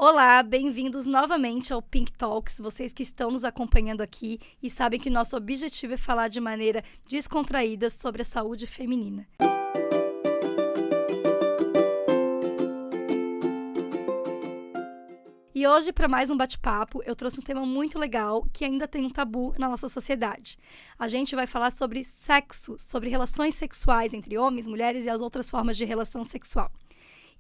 Olá, bem-vindos novamente ao Pink Talks, vocês que estão nos acompanhando aqui e sabem que nosso objetivo é falar de maneira descontraída sobre a saúde feminina. E hoje, para mais um bate-papo, eu trouxe um tema muito legal que ainda tem um tabu na nossa sociedade. A gente vai falar sobre sexo, sobre relações sexuais entre homens, mulheres e as outras formas de relação sexual.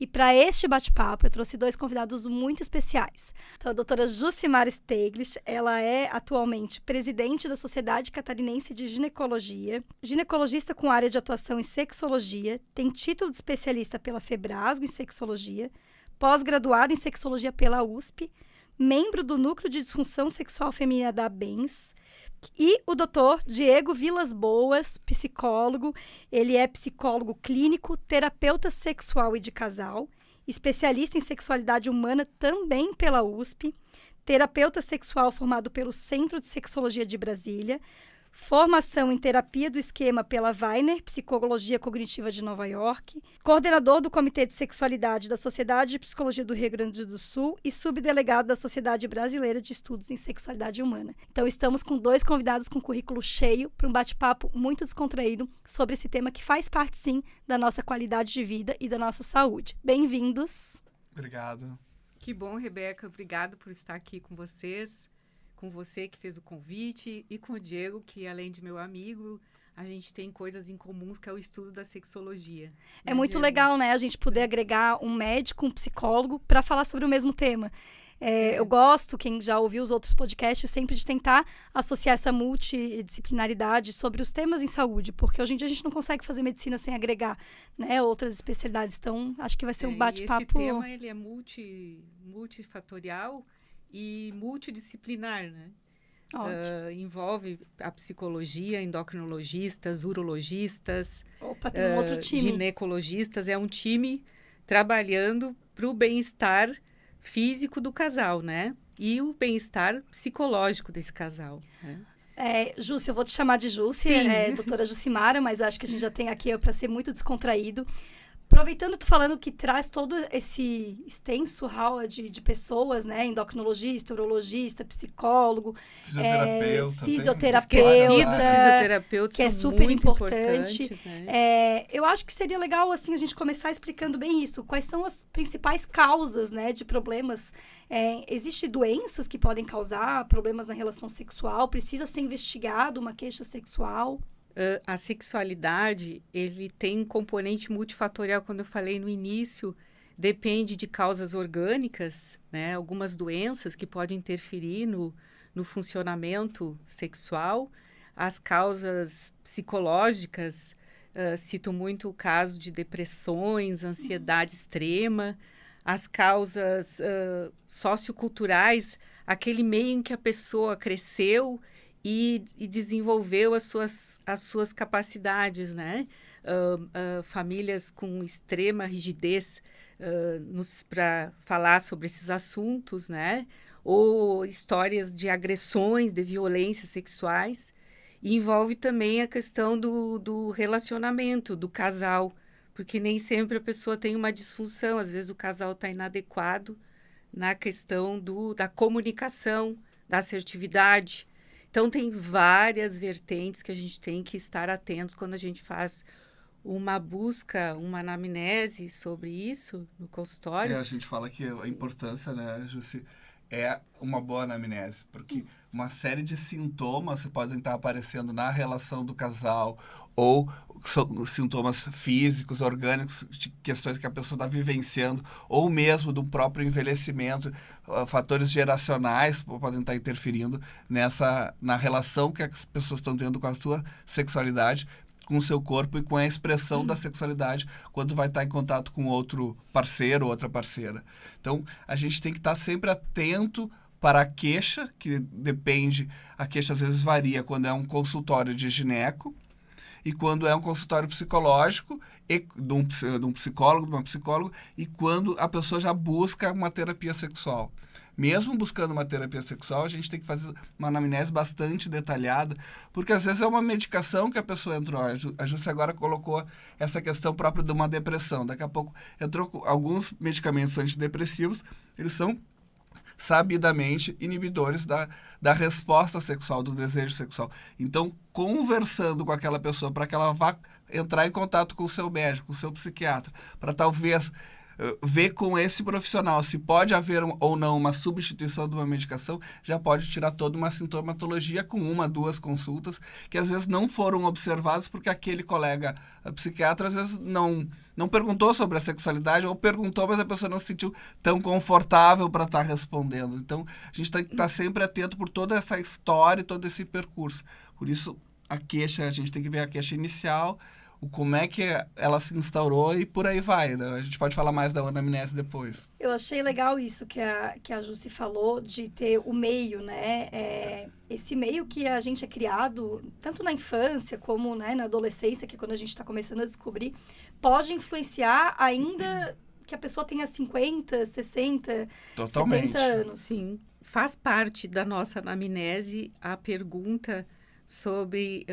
E para este bate-papo, eu trouxe dois convidados muito especiais. Então, a doutora Jucimara Stiglitz, ela é atualmente presidente da Sociedade Catarinense de Ginecologia, ginecologista com área de atuação em sexologia, tem título de especialista pela Febrasgo em sexologia, pós-graduada em sexologia pela USP, membro do Núcleo de Disfunção Sexual Feminina da ABENS, e o doutor Diego Vilas Boas, psicólogo. Ele é psicólogo clínico, terapeuta sexual e de casal, especialista em sexualidade humana também pela USP, terapeuta sexual formado pelo Centro de Sexologia de Brasília, formação em terapia do esquema pela Weiner, Psicologia Cognitiva de Nova York, coordenador do Comitê de Sexualidade da Sociedade de Psicologia do Rio Grande do Sul e subdelegado da Sociedade Brasileira de Estudos em Sexualidade Humana. Então, estamos com dois convidados com currículo cheio para um bate-papo muito descontraído sobre esse tema que faz parte, sim, da nossa qualidade de vida e da nossa saúde. Bem-vindos! Obrigado. Que bom, Rebeca. Obrigado por estar aqui com vocês. Com você que fez o convite e com o Diego, que além de meu amigo, a gente tem coisas em comuns, que é o estudo da sexologia. É muito legal, né? A gente poder agregar um médico, um psicólogo para falar sobre o mesmo tema. Eu gosto, quem já ouviu os outros podcasts, sempre de tentar associar essa multidisciplinaridade sobre os temas em saúde, porque hoje em dia a gente não consegue fazer medicina sem agregar, né, outras especialidades. Então, acho que vai ser um bate-papo... Esse tema, ele é multifatorial e multidisciplinar, né? Envolve a psicologia, endocrinologistas, urologistas, Opa, tem um outro time. Ginecologistas. É um time trabalhando para o bem-estar físico do casal, né? E o bem-estar psicológico desse casal, né? Júcia, eu vou te chamar de Júcia, doutora Jucimara, mas acho que a gente já tem aqui para ser muito descontraído. Aproveitando, tu falando que traz todo esse extenso hall de pessoas, né? Endocrinologista, urologista, psicólogo, fisioterapeuta, que é super importante. Né? Eu acho que seria legal, assim, a gente começar explicando bem isso. Quais são as principais causas, né, de problemas? Existem doenças que podem causar problemas na relação sexual? Precisa ser investigado uma queixa sexual? A sexualidade, ele tem um componente multifatorial, como eu falei no início, depende de causas orgânicas, né? Algumas doenças que podem interferir no funcionamento sexual, as causas psicológicas, cito muito o caso de depressões, ansiedade extrema, as causas socioculturais, aquele meio em que a pessoa cresceu e desenvolveu as suas capacidades, né? Famílias com extrema rigidez para falar sobre esses assuntos, né? Ou histórias de agressões, de violências sexuais. E envolve também a questão do relacionamento, do casal, porque nem sempre a pessoa tem uma disfunção, às vezes o casal está inadequado na questão da comunicação, da assertividade. Então, tem várias vertentes que a gente tem que estar atentos quando a gente faz uma busca, uma anamnese sobre isso no consultório. A gente fala que a importância, né, Jussi, é uma boa anamnese, porque uma série de sintomas podem estar aparecendo na relação do casal, ou sintomas físicos, orgânicos, de questões que a pessoa está vivenciando, ou mesmo do próprio envelhecimento, fatores geracionais podem estar interferindo na relação que as pessoas estão tendo com a sua sexualidade, com o seu corpo e com a expressão da sexualidade quando vai estar em contato com outro parceiro ou outra parceira. Então, a gente tem que estar sempre atento para a queixa, que depende, a queixa às vezes varia quando é um consultório de gineco e quando é um consultório psicológico, de um psicólogo, de uma psicóloga, e quando a pessoa já busca uma terapia sexual. Mesmo buscando uma terapia sexual, a gente tem que fazer uma anamnese bastante detalhada, porque às vezes é uma medicação que a pessoa entrou. A Júcia agora colocou essa questão própria de uma depressão. Daqui a pouco entrou com alguns medicamentos antidepressivos, eles são sabidamente inibidores da resposta sexual, do desejo sexual. Então, conversando com aquela pessoa para que ela vá entrar em contato com o seu médico, com o seu psiquiatra, para talvez ver com esse profissional se pode haver ou não uma substituição de uma medicação, já pode tirar toda uma sintomatologia com 1, 2 consultas, que às vezes não foram observadas porque aquele colega psiquiatra às vezes não perguntou sobre a sexualidade, ou perguntou, mas a pessoa não se sentiu tão confortável para estar respondendo. Então, a gente tem que estar sempre atento por toda essa história e todo esse percurso. Por isso, a gente tem que ver a queixa inicial, como é que ela se instaurou e por aí vai. A gente pode falar mais da anamnese depois. Eu achei legal isso que a Jussi falou, de ter o meio, né? Esse meio que a gente é criado, tanto na infância como, né, na adolescência, que é quando a gente está começando a descobrir, pode influenciar ainda que a pessoa tenha 50, 60, Totalmente. 70 anos. Sim, faz parte da nossa anamnese a pergunta sobre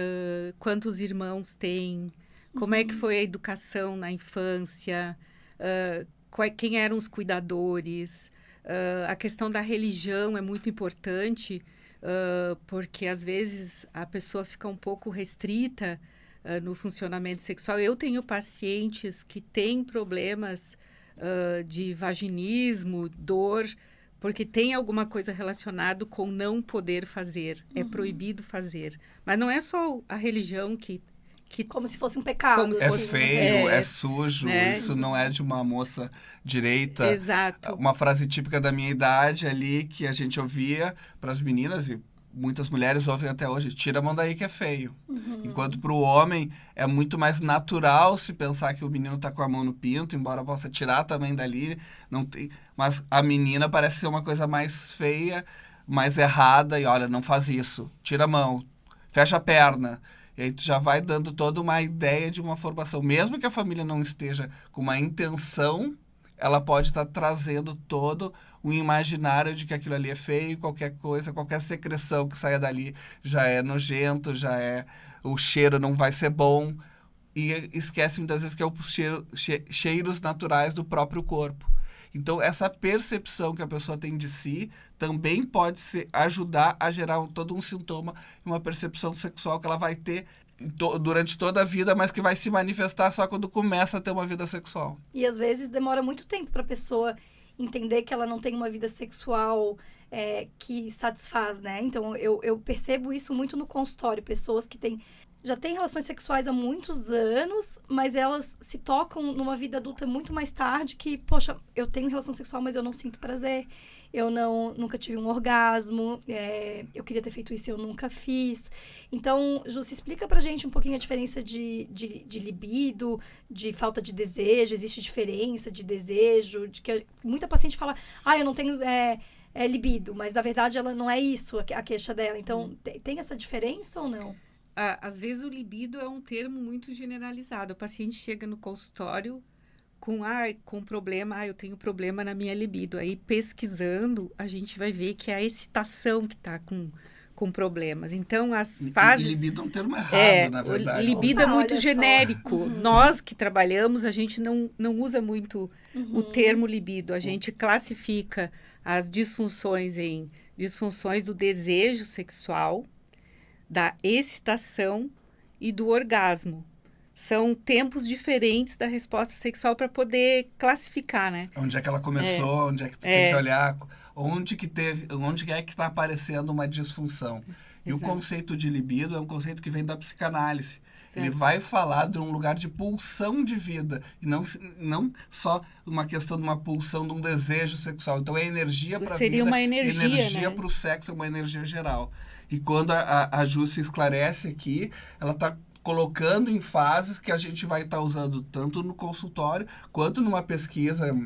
quantos irmãos tem, como é que foi a educação na infância, quem eram os cuidadores. A questão da religião é muito importante, porque às vezes a pessoa fica um pouco restrita no funcionamento sexual. Eu tenho pacientes que têm problemas de vaginismo, dor, porque tem alguma coisa relacionada com não poder fazer, é proibido fazer. Mas não é só a religião que como se fosse um pecado. Como se É fosse feio, é sujo, né? Isso não é de uma moça direita. Exato. Uma frase típica da minha idade ali, que a gente ouvia para as meninas, e muitas mulheres ouvem até hoje, tira a mão daí que é feio. Enquanto para o homem é muito mais natural se pensar que o menino está com a mão no pinto, embora possa tirar também dali, não tem, mas a menina parece ser uma coisa mais feia, mais errada, e olha, não faz isso, tira a mão, fecha a perna. E aí tu já vai dando toda uma ideia de uma formação. Mesmo que a família não esteja com uma intenção, ela pode estar trazendo todo o imaginário de que aquilo ali é feio, qualquer coisa, qualquer secreção que saia dali já é nojento, o cheiro não vai ser bom. E esquece muitas vezes que é o cheiros naturais do próprio corpo. Então, essa percepção que a pessoa tem de si também pode ajudar a gerar todo um sintoma e uma percepção sexual que ela vai ter durante toda a vida, mas que vai se manifestar só quando começa a ter uma vida sexual. E às vezes demora muito tempo para a pessoa entender que ela não tem uma vida sexual que satisfaz, né? Então, eu percebo isso muito no consultório. Pessoas que já têm relações sexuais há muitos anos, mas elas se tocam numa vida adulta muito mais tarde que, poxa, eu tenho relação sexual, mas eu não sinto prazer, eu nunca tive um orgasmo, eu queria ter feito isso e eu nunca fiz. Então, Jussi, explica pra gente um pouquinho a diferença de libido, de falta de desejo. Existe diferença de desejo, de que muita paciente fala, eu não tenho libido, mas na verdade ela não é isso, a queixa dela. Então, tem essa diferença ou não? Às vezes o libido é um termo muito generalizado. O paciente chega no consultório com problema, eu tenho problema na minha libido. Aí, pesquisando, a gente vai ver que é a excitação que está com problemas. Então, as fases... E libido é um termo errado, na verdade. O libido é muito genérico. Nós que trabalhamos, a gente não usa muito o termo libido. A gente classifica as disfunções em disfunções do desejo sexual, da excitação e do orgasmo. São tempos diferentes da resposta sexual para poder classificar, né? Onde é que ela começou, onde é que tu tem que olhar, onde é que está aparecendo uma disfunção. E Exato. O conceito de libido é um conceito que vem da psicanálise. Certo. Ele vai falar de um lugar de pulsão de vida, e não só uma questão de uma pulsão, de um desejo sexual. Então, é energia para a vida. Seria uma energia, né? Para o sexo, é uma energia geral. E quando a Jussi esclarece aqui, ela está colocando em fases que a gente vai estar usando tanto no consultório, quanto numa pesquisa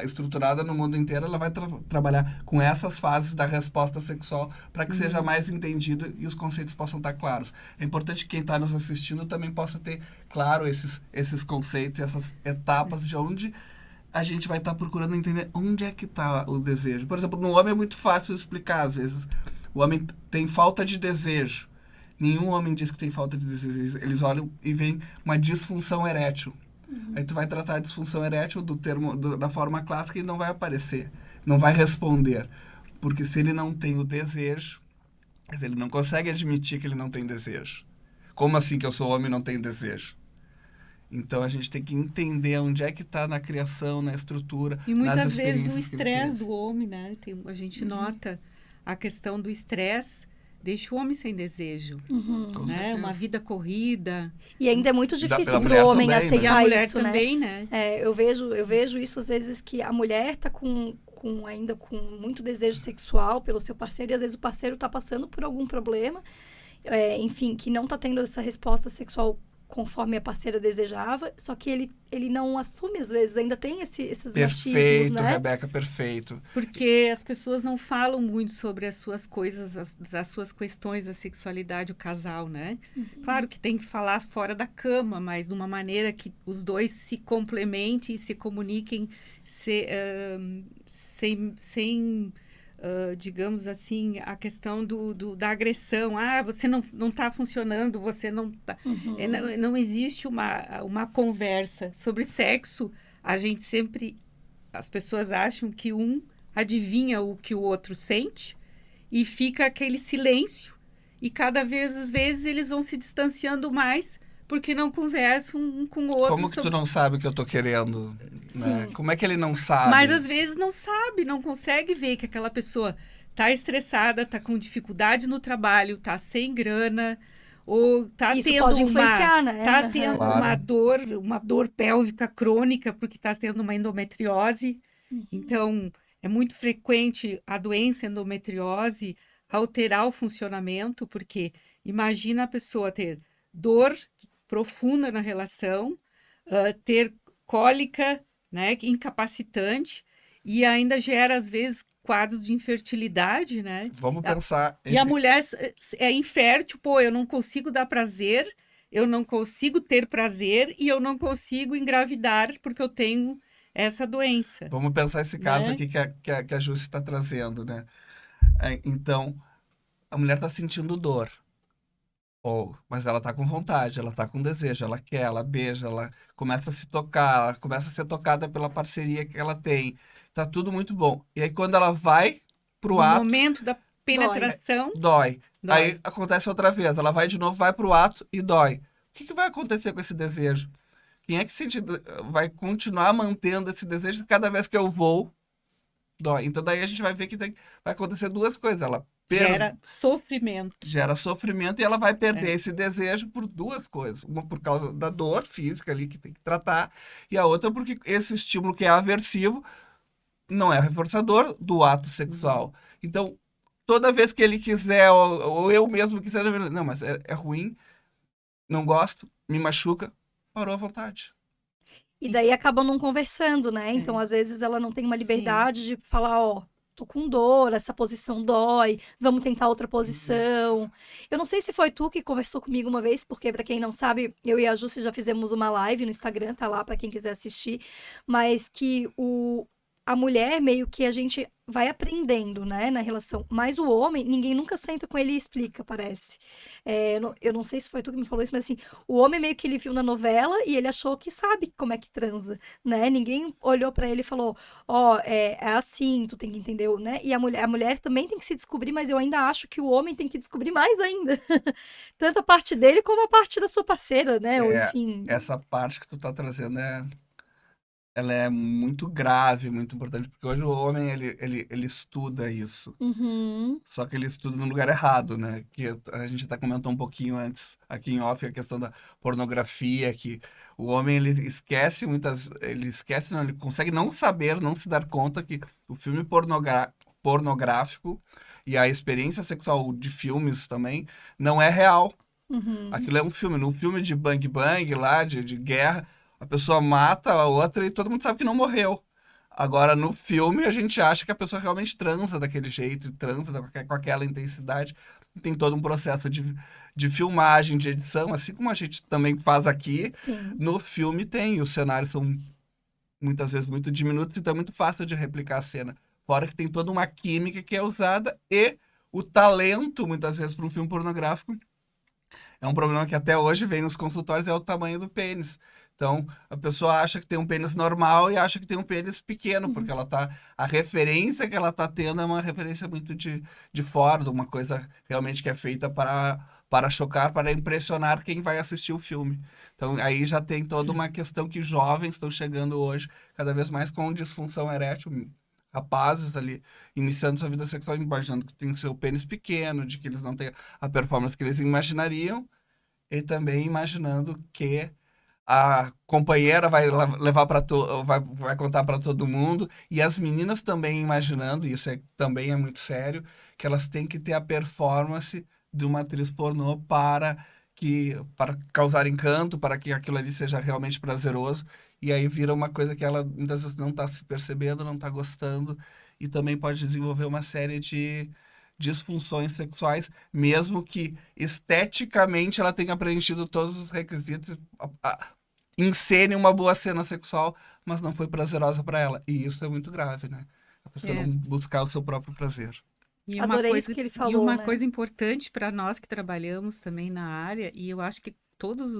estruturada no mundo inteiro. Ela vai trabalhar com essas fases da resposta sexual para que seja mais entendido e os conceitos possam estar claros. É importante que quem está nos assistindo também possa ter claro esses conceitos, essas etapas de onde a gente vai estar procurando entender onde é que está o desejo. Por exemplo, no homem é muito fácil explicar, às vezes. O homem tem falta de desejo. Nenhum homem diz que tem falta de desejo. Eles olham e veem uma disfunção erétil. Aí tu vai tratar a disfunção erétil da forma clássica e não vai aparecer não vai responder. Porque se ele não tem o desejo, ele não consegue admitir que ele não tem desejo. Como assim que eu sou homem e não tenho desejo? Então, a gente tem que entender onde é que está na criação, na estrutura, E nas muitas vezes experiências o que ele estresse teve. do homem, né? A gente nota a questão do estresse, deixa o homem sem desejo, Com né? certeza. Uma vida corrida. E ainda é muito Da difícil mulher para o homem também, né? E a aceitar mulher isso, né? também, né? Eu vejo isso às vezes que a mulher tá ainda com muito desejo sexual pelo seu parceiro e às vezes o parceiro tá passando por algum problema, enfim, que não tá tendo essa resposta sexual conforme a parceira desejava, só que ele não assume às vezes, ainda tem esses machismos, Perfeito, né? Rebeca, perfeito. Porque as pessoas não falam muito sobre as suas coisas, as suas questões da sexualidade, o casal, né? Claro que tem que falar fora da cama, mas de uma maneira que os dois se complementem e se comuniquem sem digamos assim, a questão da agressão. Ah, você não está funcionando, você não está... Não existe uma conversa sobre sexo. A gente sempre... As pessoas acham que um adivinha o que o outro sente e fica aquele silêncio. E cada vez, às vezes, eles vão se distanciando mais porque não conversam um com o outro. Como que tu não sabe o que eu tô querendo? Né? Sim. Como é que ele não sabe? Mas às vezes não sabe, não consegue ver que aquela pessoa tá estressada, tá com dificuldade no trabalho, tá sem grana, ou tá Isso tendo pode influenciar, né? tá tendo Claro. uma dor pélvica crônica porque tá tendo uma endometriose. Então, é muito frequente a doença endometriose alterar o funcionamento, porque imagina a pessoa ter dor profunda na relação, ter cólica, né, incapacitante, e ainda gera, às vezes, quadros de infertilidade, né? Vamos pensar... E a mulher é infértil, pô, eu não consigo dar prazer, eu não consigo ter prazer e eu não consigo engravidar porque eu tenho essa doença. Vamos pensar esse caso Né? aqui que a Jússia está trazendo, né? Então, a mulher está sentindo dor. Mas ela tá com vontade, ela tá com desejo, ela quer, ela beija, ela começa a se tocar, ela começa a ser tocada pela parceria que ela tem. Tá tudo muito bom. E aí quando ela vai pro No ato, momento da penetração, dói. dói. Aí acontece outra vez, ela vai de novo, vai pro ato e dói. O que vai acontecer com esse desejo? Quem é que vai continuar mantendo esse desejo cada vez que eu vou, dói. Então daí a gente vai ver que vai acontecer duas coisas. Ela gera sofrimento. gera sofrimento e ela vai perder esse desejo por duas coisas. Uma por causa da dor física ali que tem que tratar, e a outra porque esse estímulo que é aversivo não é reforçador do ato sexual. Então, toda vez que ele quiser, ou eu mesmo quiser, não, mas é ruim, não gosto, me machuca, parou à vontade. E daí acabam não conversando, né? Então, às vezes, ela não tem uma liberdade de falar, ó, tô com dor, essa posição dói, vamos tentar outra posição. Eu não sei se foi tu que conversou comigo uma vez, porque pra quem não sabe, eu e a Jússia já fizemos uma live no Instagram, tá lá pra quem quiser assistir, mas que a mulher meio que a gente vai aprendendo, né, na relação. Mas o homem, ninguém nunca senta com ele e explica, parece. Eu não sei se foi tu que me falou isso, mas assim, o homem meio que ele viu na novela e ele achou que sabe como é que transa, né? Ninguém olhou pra ele e falou, é assim, tu tem que entender, né? E a mulher também tem que se descobrir, mas eu ainda acho que o homem tem que descobrir mais ainda. Tanto a parte dele como a parte da sua parceira, né? Ou enfim. Essa parte que tu tá trazendo ela é muito grave, muito importante, porque hoje o homem, ele estuda isso. Uhum. Só que ele estuda no lugar errado, né? Que a gente até comentou um pouquinho antes, aqui em off, a questão da pornografia, que o homem, ele esquece, não, ele consegue não saber, não se dar conta que o filme pornográfico e a experiência sexual de filmes também não é real. Uhum. Aquilo é um filme. No filme de Bang Bang, lá, de guerra, a pessoa mata a outra e todo mundo sabe que não morreu. Agora, no filme, a gente acha que a pessoa realmente transa daquele jeito, e transa com aquela intensidade. Tem todo um processo de filmagem, de edição, assim como a gente também faz aqui. Sim. No filme tem, e os cenários são muitas vezes muito diminutos, então é muito fácil de replicar a cena. Fora que tem toda uma química que é usada e o talento, muitas vezes, para um filme pornográfico. É um problema que até hoje vem nos consultórios, é o tamanho do pênis. Então, a pessoa acha que tem um pênis normal e acha que tem um pênis pequeno, porque a referência que ela tá tendo é uma referência muito de fora, de uma coisa realmente que é feita para chocar, para impressionar quem vai assistir o filme. Então, aí já tem toda uma questão que jovens estão chegando hoje, cada vez mais com disfunção erétil, rapazes ali, iniciando sua vida sexual, imaginando que tem o seu pênis pequeno, de que eles não têm a performance que eles imaginariam, e também imaginando que a companheira levar para vai contar para todo mundo, e as meninas também imaginando, e isso também é muito sério, que elas têm que ter a performance de uma atriz pornô para causar encanto, para que aquilo ali seja realmente prazeroso, e aí vira uma coisa que ela muitas vezes não está se percebendo, não está gostando, e também pode desenvolver uma série de disfunções sexuais, mesmo que esteticamente ela tenha preenchido todos os requisitos, encene uma boa cena sexual, mas não foi prazerosa para ela. E isso é muito grave, né? A pessoa não buscar o seu próprio prazer. E Adorei isso que ele falou, e uma né? coisa importante para nós que trabalhamos também na área, e eu acho que todos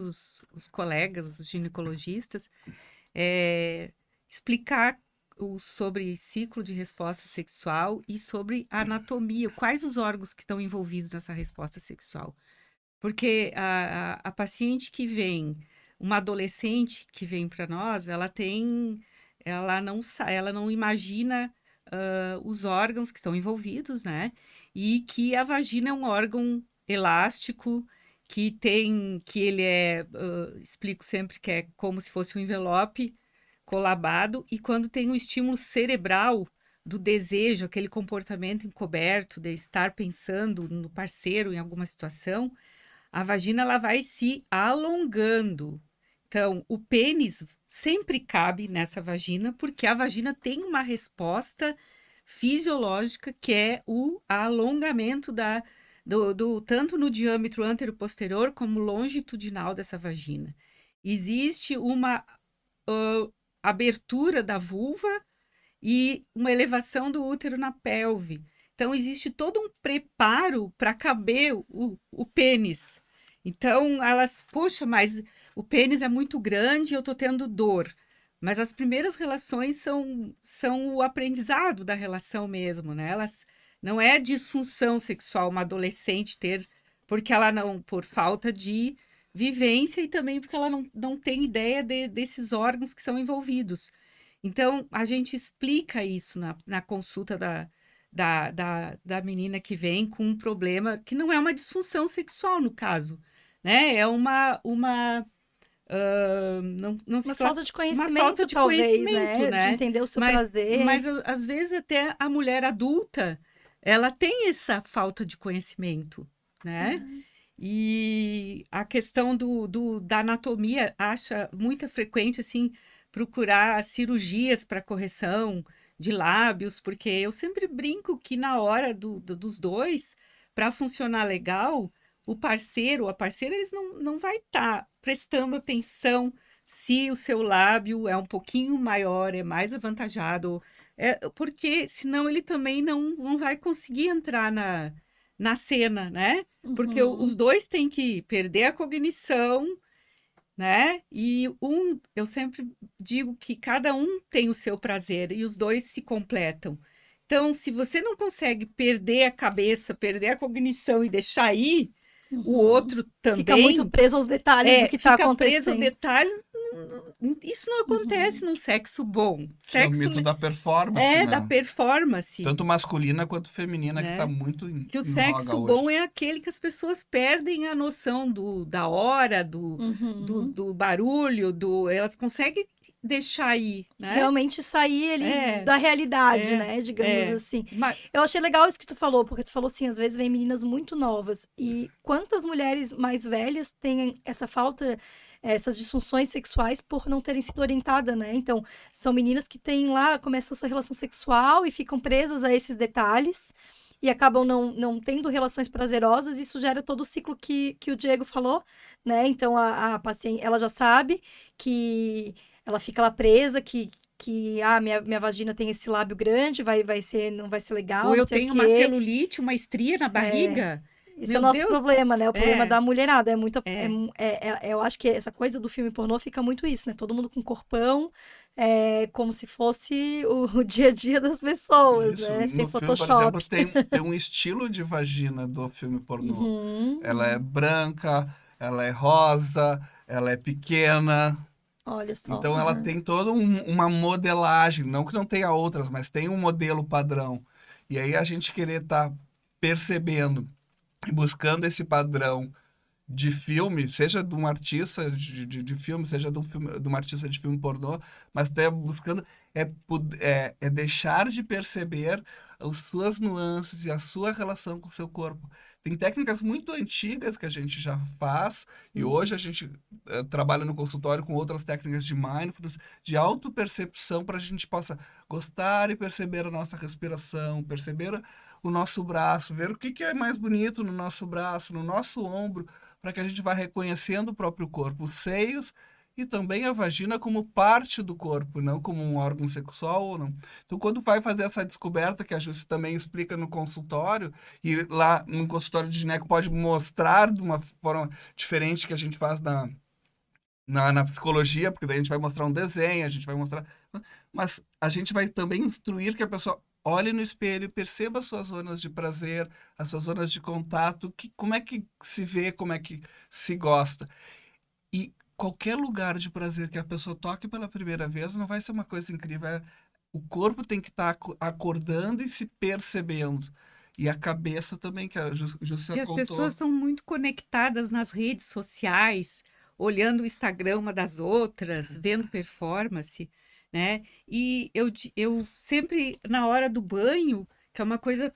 os colegas, os ginecologistas, é explicar sobre ciclo de resposta sexual e sobre a anatomia, quais os órgãos que estão envolvidos nessa resposta sexual. Porque a paciente que vem, uma adolescente que vem para nós, ela não imagina os órgãos que estão envolvidos, né? E que a vagina é um órgão elástico, que ele explico sempre que é como se fosse um envelope colabado, e quando tem um estímulo cerebral do desejo, aquele comportamento encoberto de estar pensando no parceiro em alguma situação, a vagina ela vai se alongando. Então, o pênis sempre cabe nessa vagina, porque a vagina tem uma resposta fisiológica que é o alongamento tanto no diâmetro anteroposterior como longitudinal dessa vagina. Existe uma abertura da vulva e uma elevação do útero na pelve. Então, existe todo um preparo para caber o pênis. Então, poxa, mas o pênis é muito grande e eu estou tendo dor. Mas as primeiras relações são o aprendizado da relação mesmo, né? Não é disfunção sexual uma adolescente ter, porque ela não, por falta de vivência e também porque ela não tem ideia desses órgãos que são envolvidos. Então, a gente explica isso na consulta da menina que vem com um problema que não é uma disfunção sexual, no caso, né? É uma falta de conhecimento, uma falta de talvez, conhecimento, né? De entender o seu prazer. Mas, às vezes, até a mulher adulta, ela tem essa falta de conhecimento, né? E a questão da anatomia, acha muito frequente, assim, procurar cirurgias para correção de lábios, porque eu sempre brinco que na hora dos dois, para funcionar legal, o parceiro ou a parceira, eles não vai estar prestando atenção se o seu lábio é um pouquinho maior, é mais avantajado, porque senão ele também não vai conseguir entrar na cena, né? Porque os dois têm que perder a cognição, né? E eu sempre digo que cada um tem o seu prazer e os dois se completam. Então, se você não consegue perder a cabeça, perder a cognição e deixar ir, o outro também... Fica muito preso aos detalhes do que está acontecendo. Fica preso aos detalhes. Isso não acontece num sexo bom. É o mito da performance, né? Da performance. Tanto masculina quanto feminina, que está muito em que o sexo voga bom hoje. é aquele que as pessoas perdem a noção da hora, do barulho, elas conseguem deixar aí, né? Realmente sair ali da realidade, né? Digamos assim. Eu achei legal isso que tu falou, porque tu falou assim, às vezes vem meninas muito novas. E quantas mulheres mais velhas têm essa falta, essas disfunções sexuais por não terem sido orientadas, né? Então, são meninas que começam a sua relação sexual e ficam presas a esses detalhes e acabam não tendo relações prazerosas. Isso gera todo o ciclo que o Diego falou, né? Então, a paciente, ela já sabe que ela fica lá presa, que minha vagina tem esse lábio grande, não vai ser legal. Ou eu tenho uma celulite, uma estria na barriga. Esse é Meu o nosso Deus. problema, né? O problema É. da mulherada. É. Eu acho que essa coisa do filme pornô fica muito isso, né? Todo mundo com corpão, como se fosse o dia a dia das pessoas, Isso, né? Sem no filme, por Photoshop. exemplo, tem um estilo de vagina do filme pornô. Uhum. Ela é branca, ela é rosa, ela é pequena. Olha só. Então ela Uhum. tem toda uma modelagem, não que não tenha outras, mas tem um modelo padrão. E aí a gente querer estar percebendo e buscando esse padrão de filme, seja de um artista de filme, seja de um artista de filme pornô, mas até buscando é deixar de perceber as suas nuances e a sua relação com o seu corpo. Tem técnicas muito antigas que a gente já faz, e hoje a gente trabalha no consultório com outras técnicas de mindfulness, de autopercepção, para a gente possa gostar e perceber a nossa respiração, perceber o nosso braço, ver o que é mais bonito no nosso braço, no nosso ombro, para que a gente vá reconhecendo o próprio corpo, os seios e também a vagina como parte do corpo, não como um órgão sexual ou não. Então, quando vai fazer essa descoberta, que a Jussi também explica no consultório, e lá no consultório de gineco pode mostrar de uma forma diferente que a gente faz na psicologia, porque daí a gente vai mostrar um desenho, a gente vai mostrar... Mas a gente vai também instruir que a pessoa olhe no espelho, perceba as suas zonas de prazer, as suas zonas de contato, como é que se vê, como é que se gosta. E qualquer lugar de prazer que a pessoa toque pela primeira vez não vai ser uma coisa incrível. O corpo tem que estar acordando e se percebendo. E a cabeça também, que a Jussi E as contou. pessoas estão muito conectadas nas redes sociais, olhando o Instagram uma das outras, vendo performance, né? E eu sempre, na hora do banho, que é uma coisa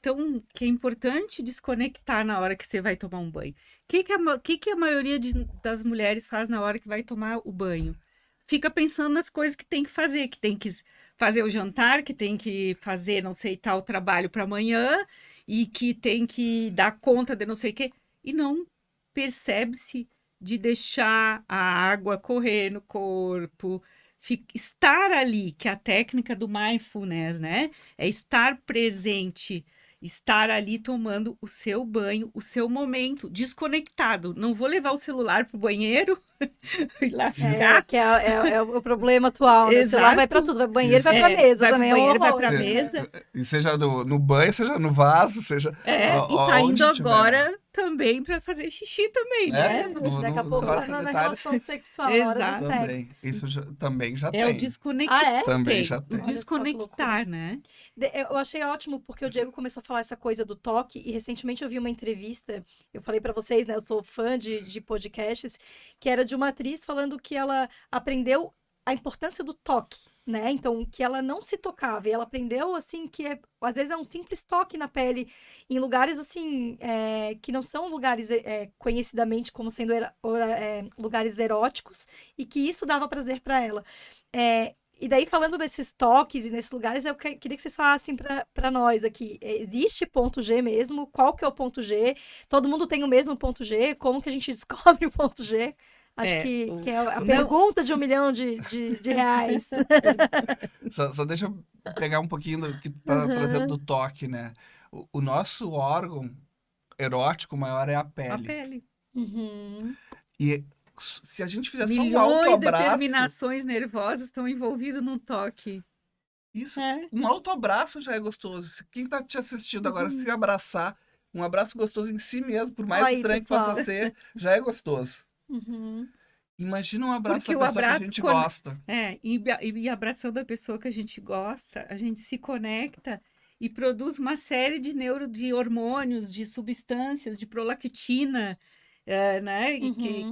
que é importante desconectar na hora que você vai tomar um banho. O que a maioria das mulheres faz na hora que vai tomar o banho? Fica pensando nas coisas que tem que fazer o jantar, que tem que fazer não sei tal trabalho para amanhã e que tem que dar conta de não sei o quê. E não percebe-se de deixar a água correr no corpo, estar ali, que é a técnica do mindfulness, né? É estar presente, estar ali tomando o seu banho, o seu momento, desconectado. Não vou levar o celular pro banheiro e lá ficar. É o problema atual, né? O celular vai pra Exato. tudo, vai pro banheiro e vai pra mesa vai pro também. banheiro, vai horror. pra mesa. E seja no banho, seja no vaso, seja E tá onde indo tiver. agora também para fazer xixi também, né? Daqui a pouco tá na relação sexual, na hora do tec. Também. Isso também já É o tem. desconectar. Também já O tem. Olha só que desconectar, né? Eu achei ótimo porque o Diego começou a falar essa coisa do toque e recentemente eu vi uma entrevista, eu falei pra vocês, né, eu sou fã de podcasts, que era de uma atriz falando que ela aprendeu a importância do toque, né? Então, que ela não se tocava e ela aprendeu, assim, que às vezes é um simples toque na pele em lugares, assim, que não são lugares conhecidamente como sendo lugares eróticos e que isso dava prazer pra ela. E daí, falando desses toques e nesses lugares, eu queria que vocês falassem pra nós aqui. Existe ponto G mesmo? Qual que é o ponto G? Todo mundo tem o mesmo ponto G? Como que a gente descobre o ponto G? Acho que é a pergunta de 1 milhão de reais. Só deixa eu pegar um pouquinho do que tá trazendo do toque, né? O nosso órgão erótico maior é a pele. A pele. Uhum. E se a gente fizer só um Milhões de autoabraço... terminações nervosas estão envolvidas no toque. Isso, um autoabraço já é gostoso. Quem tá te assistindo agora, se abraçar, um abraço gostoso em si mesmo, por mais estranho que possa ser, já é gostoso. Uhum. Imagina um abraço Porque da pessoa que a gente gosta. E abraçando a pessoa que a gente gosta, a gente se conecta e produz uma série de hormônios, de substâncias, de prolactina, né?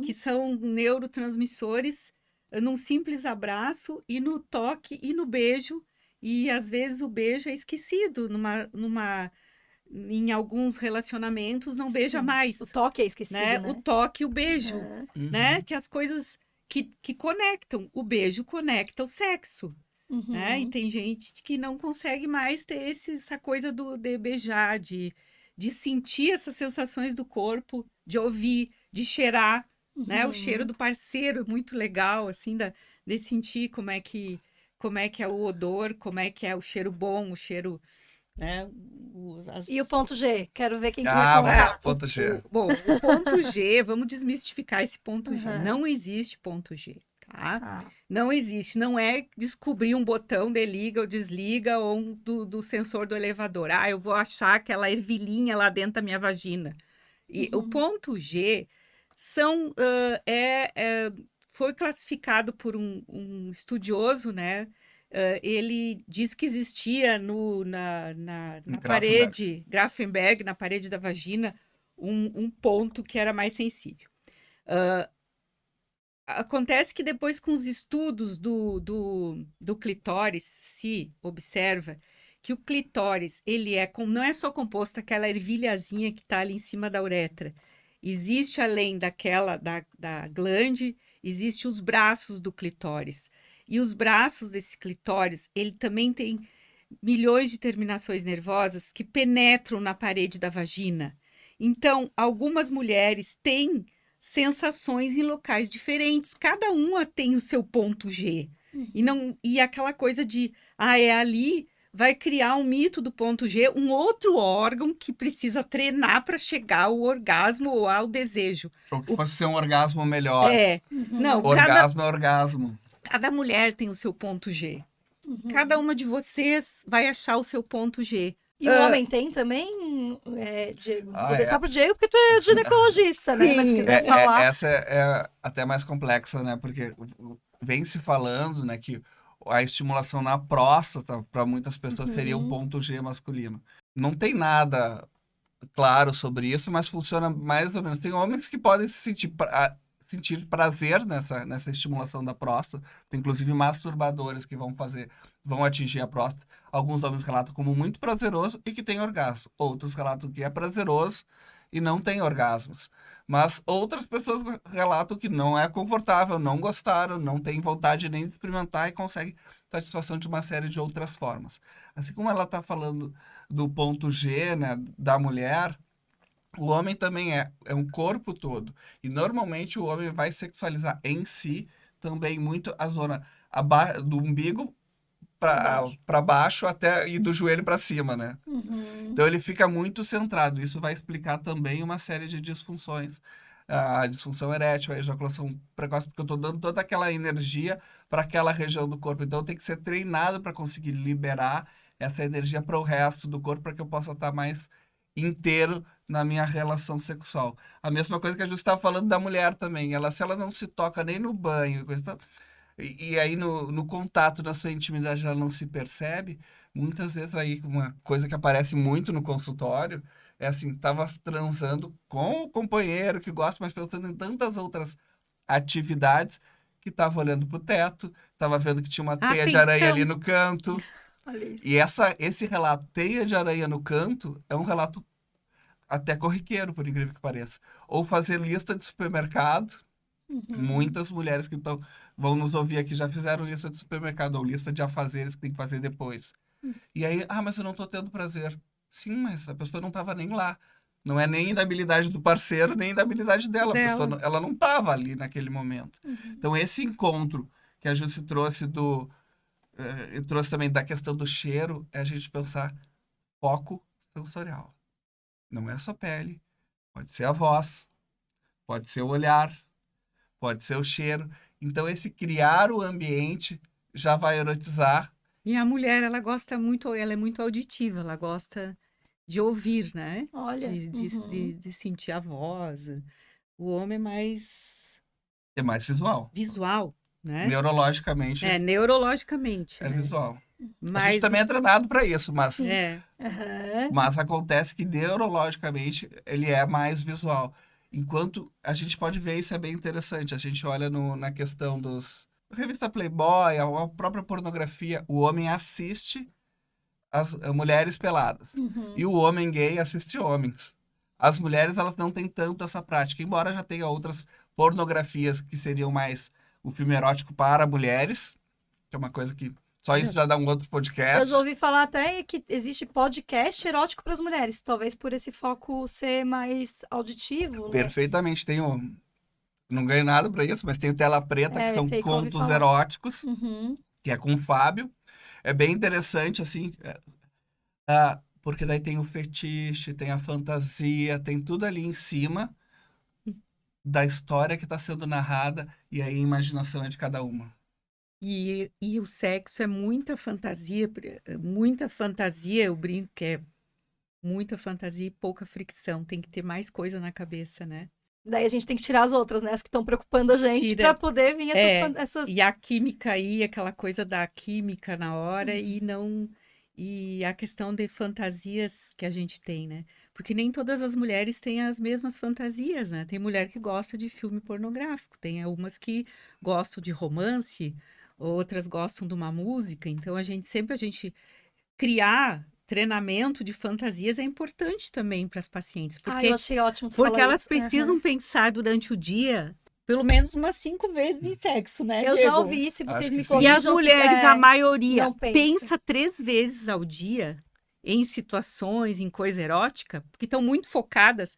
Que são neurotransmissores num simples abraço e no toque e no beijo. E às vezes o beijo é esquecido em alguns relacionamentos, não beija mais. O toque é esquecido, né? O toque e o beijo, né? Que as coisas que conectam. O beijo conecta o sexo, né? E tem gente que não consegue mais ter essa coisa de beijar, de sentir essas sensações do corpo, de ouvir, de cheirar, né? O cheiro do parceiro, muito legal, assim, de sentir como é que é o odor, como é que é o cheiro bom, o cheiro... Né? E o ponto G? Quero ver quem vai Vamos lá, colocar. ponto G. Bom, o ponto G, vamos desmistificar esse ponto G. Uhum. Não existe ponto G, tá? Ah, Não existe. Não é descobrir um botão de liga ou desliga ou do sensor do elevador. Ah, eu vou achar aquela ervilhinha lá dentro da minha vagina. E o ponto G são, foi classificado por um estudioso, né? Ele diz que existia na Grafenberg. parede, Grafenberg, na parede da vagina, um ponto que era mais sensível. Acontece que depois, com os estudos do clitóris, se observa que o clitóris, ele não é só composto daquela ervilhazinha que está ali em cima da uretra. Existe, além daquela, da glande, existe os braços do clitóris. E os braços desse clitóris, ele também tem milhões de terminações nervosas que penetram na parede da vagina. Então, algumas mulheres têm sensações em locais diferentes. Cada uma tem o seu ponto G. E aquela coisa de, é ali, vai criar um mito do ponto G, um outro órgão que precisa treinar para chegar ao orgasmo ou ao desejo. Ou que fosse ser um orgasmo melhor. Não, Orgasmo é orgasmo. cada mulher tem o seu ponto G. Cada uma de vocês vai achar o seu ponto G. e o homem tem também, Diego? Vou deixar é. pro Diego, porque tu é ginecologista, né? Mas se quiser falar... Essa é até mais complexa, né? Porque vem se falando, né, que a estimulação na próstata, para muitas pessoas, seria um ponto G masculino. Não tem nada claro sobre isso, mas funciona mais ou menos. Tem homens que podem se sentir prazer nessa estimulação da próstata. Tem inclusive masturbadores que vão atingir a próstata. Alguns homens relatam como muito prazeroso e que tem orgasmo. Outros relatam que é prazeroso e não tem orgasmos. Mas outras pessoas relatam que não é confortável, não gostaram, não tem vontade nem de experimentar e conseguem satisfação de uma série de outras formas. Assim como ela está falando do ponto G, né, da mulher, o homem também é um corpo todo. E normalmente o homem vai sexualizar em si também muito a zona do umbigo para baixo até e do joelho para cima, né? Então ele fica muito centrado. Isso vai explicar também uma série de disfunções. A disfunção erétil, a ejaculação precoce, porque eu estou dando toda aquela energia para aquela região do corpo. Então tem que ser treinado para conseguir liberar essa energia para o resto do corpo, para que eu possa estar mais inteiro na minha relação sexual. A mesma coisa que a gente estava falando da mulher também. Se ela não se toca nem no banho, e aí no contato, na sua intimidade, ela não se percebe, muitas vezes aí uma coisa que aparece muito no consultório é assim, tava transando com o companheiro que gosta, mas pensando em tantas outras atividades, que tava olhando pro teto, tava vendo que tinha uma teia de aranha ali no canto. Olha isso. E esse relato, teia de aranha no canto, é um relato até corriqueiro, por incrível que pareça. Ou fazer lista de supermercado. Muitas mulheres que vão nos ouvir aqui já fizeram lista de supermercado ou lista de afazeres que tem que fazer depois. E aí, mas eu não tô tendo prazer. Sim, mas a pessoa não estava nem lá. Não é nem da habilidade do parceiro, nem da habilidade dela. A pessoa, ela não estava ali naquele momento. Então, esse encontro que a Jussi trouxe trouxe também da questão do cheiro, é a gente pensar foco sensorial. Não é só pele, pode ser a voz, pode ser o olhar, pode ser o cheiro. Então, esse criar o ambiente já vai erotizar. E a mulher, ela é muito auditiva, ela gosta de ouvir, né? Olha. De sentir a voz. O homem é mais visual. Visual, né? Neurologicamente. Neurologicamente. É né? visual. Mas, a gente também é treinado para isso, mas Uhum. mas acontece que neurologicamente ele é mais visual. Enquanto a gente pode ver, isso é bem interessante. A gente olha na questão dos... Revista Playboy, a própria pornografia, o homem assiste as mulheres peladas. E o homem gay assiste homens. As mulheres, elas não têm tanto essa prática, embora já tenha outras pornografias que seriam mais o filme erótico para mulheres, que é uma coisa que só isso já dá um outro podcast. Eu já ouvi falar até que existe podcast erótico para as mulheres, talvez por esse foco ser mais auditivo. Né? Perfeitamente. Não ganho nada para isso, mas tem o Tela Preta, que são contos eróticos, que é com o Fábio. É bem interessante, assim, Porque daí tem o fetiche, tem a fantasia, tem tudo ali em cima da história que está sendo narrada, e aí a imaginação é de cada uma. E o sexo é muita fantasia, eu brinco que é muita fantasia e pouca fricção. Tem que ter mais coisa na cabeça, né? Daí a gente tem que tirar as outras, né? As que estão preocupando a gente Tira. pra poder vir É, essas... e a química aí, aquela coisa da química na hora e não. E a questão de fantasias que a gente tem, né? Porque nem todas as mulheres têm as mesmas fantasias, né? Tem mulher que gosta de filme pornográfico, tem algumas que gostam de romance, outras gostam de uma música. Então a gente criar treinamento de fantasias é importante também para as pacientes, Ah, eu achei ótimo tu porque falar elas isso. precisam Aham. pensar durante o dia pelo menos umas 5 vezes em sexo, né, Eu já Diego? ouvi isso e vocês Acho me que sim. E as corrijam se mulheres, a maioria, não pensa. pensa 3 vezes ao dia em situações, em coisa erótica, porque estão muito focadas.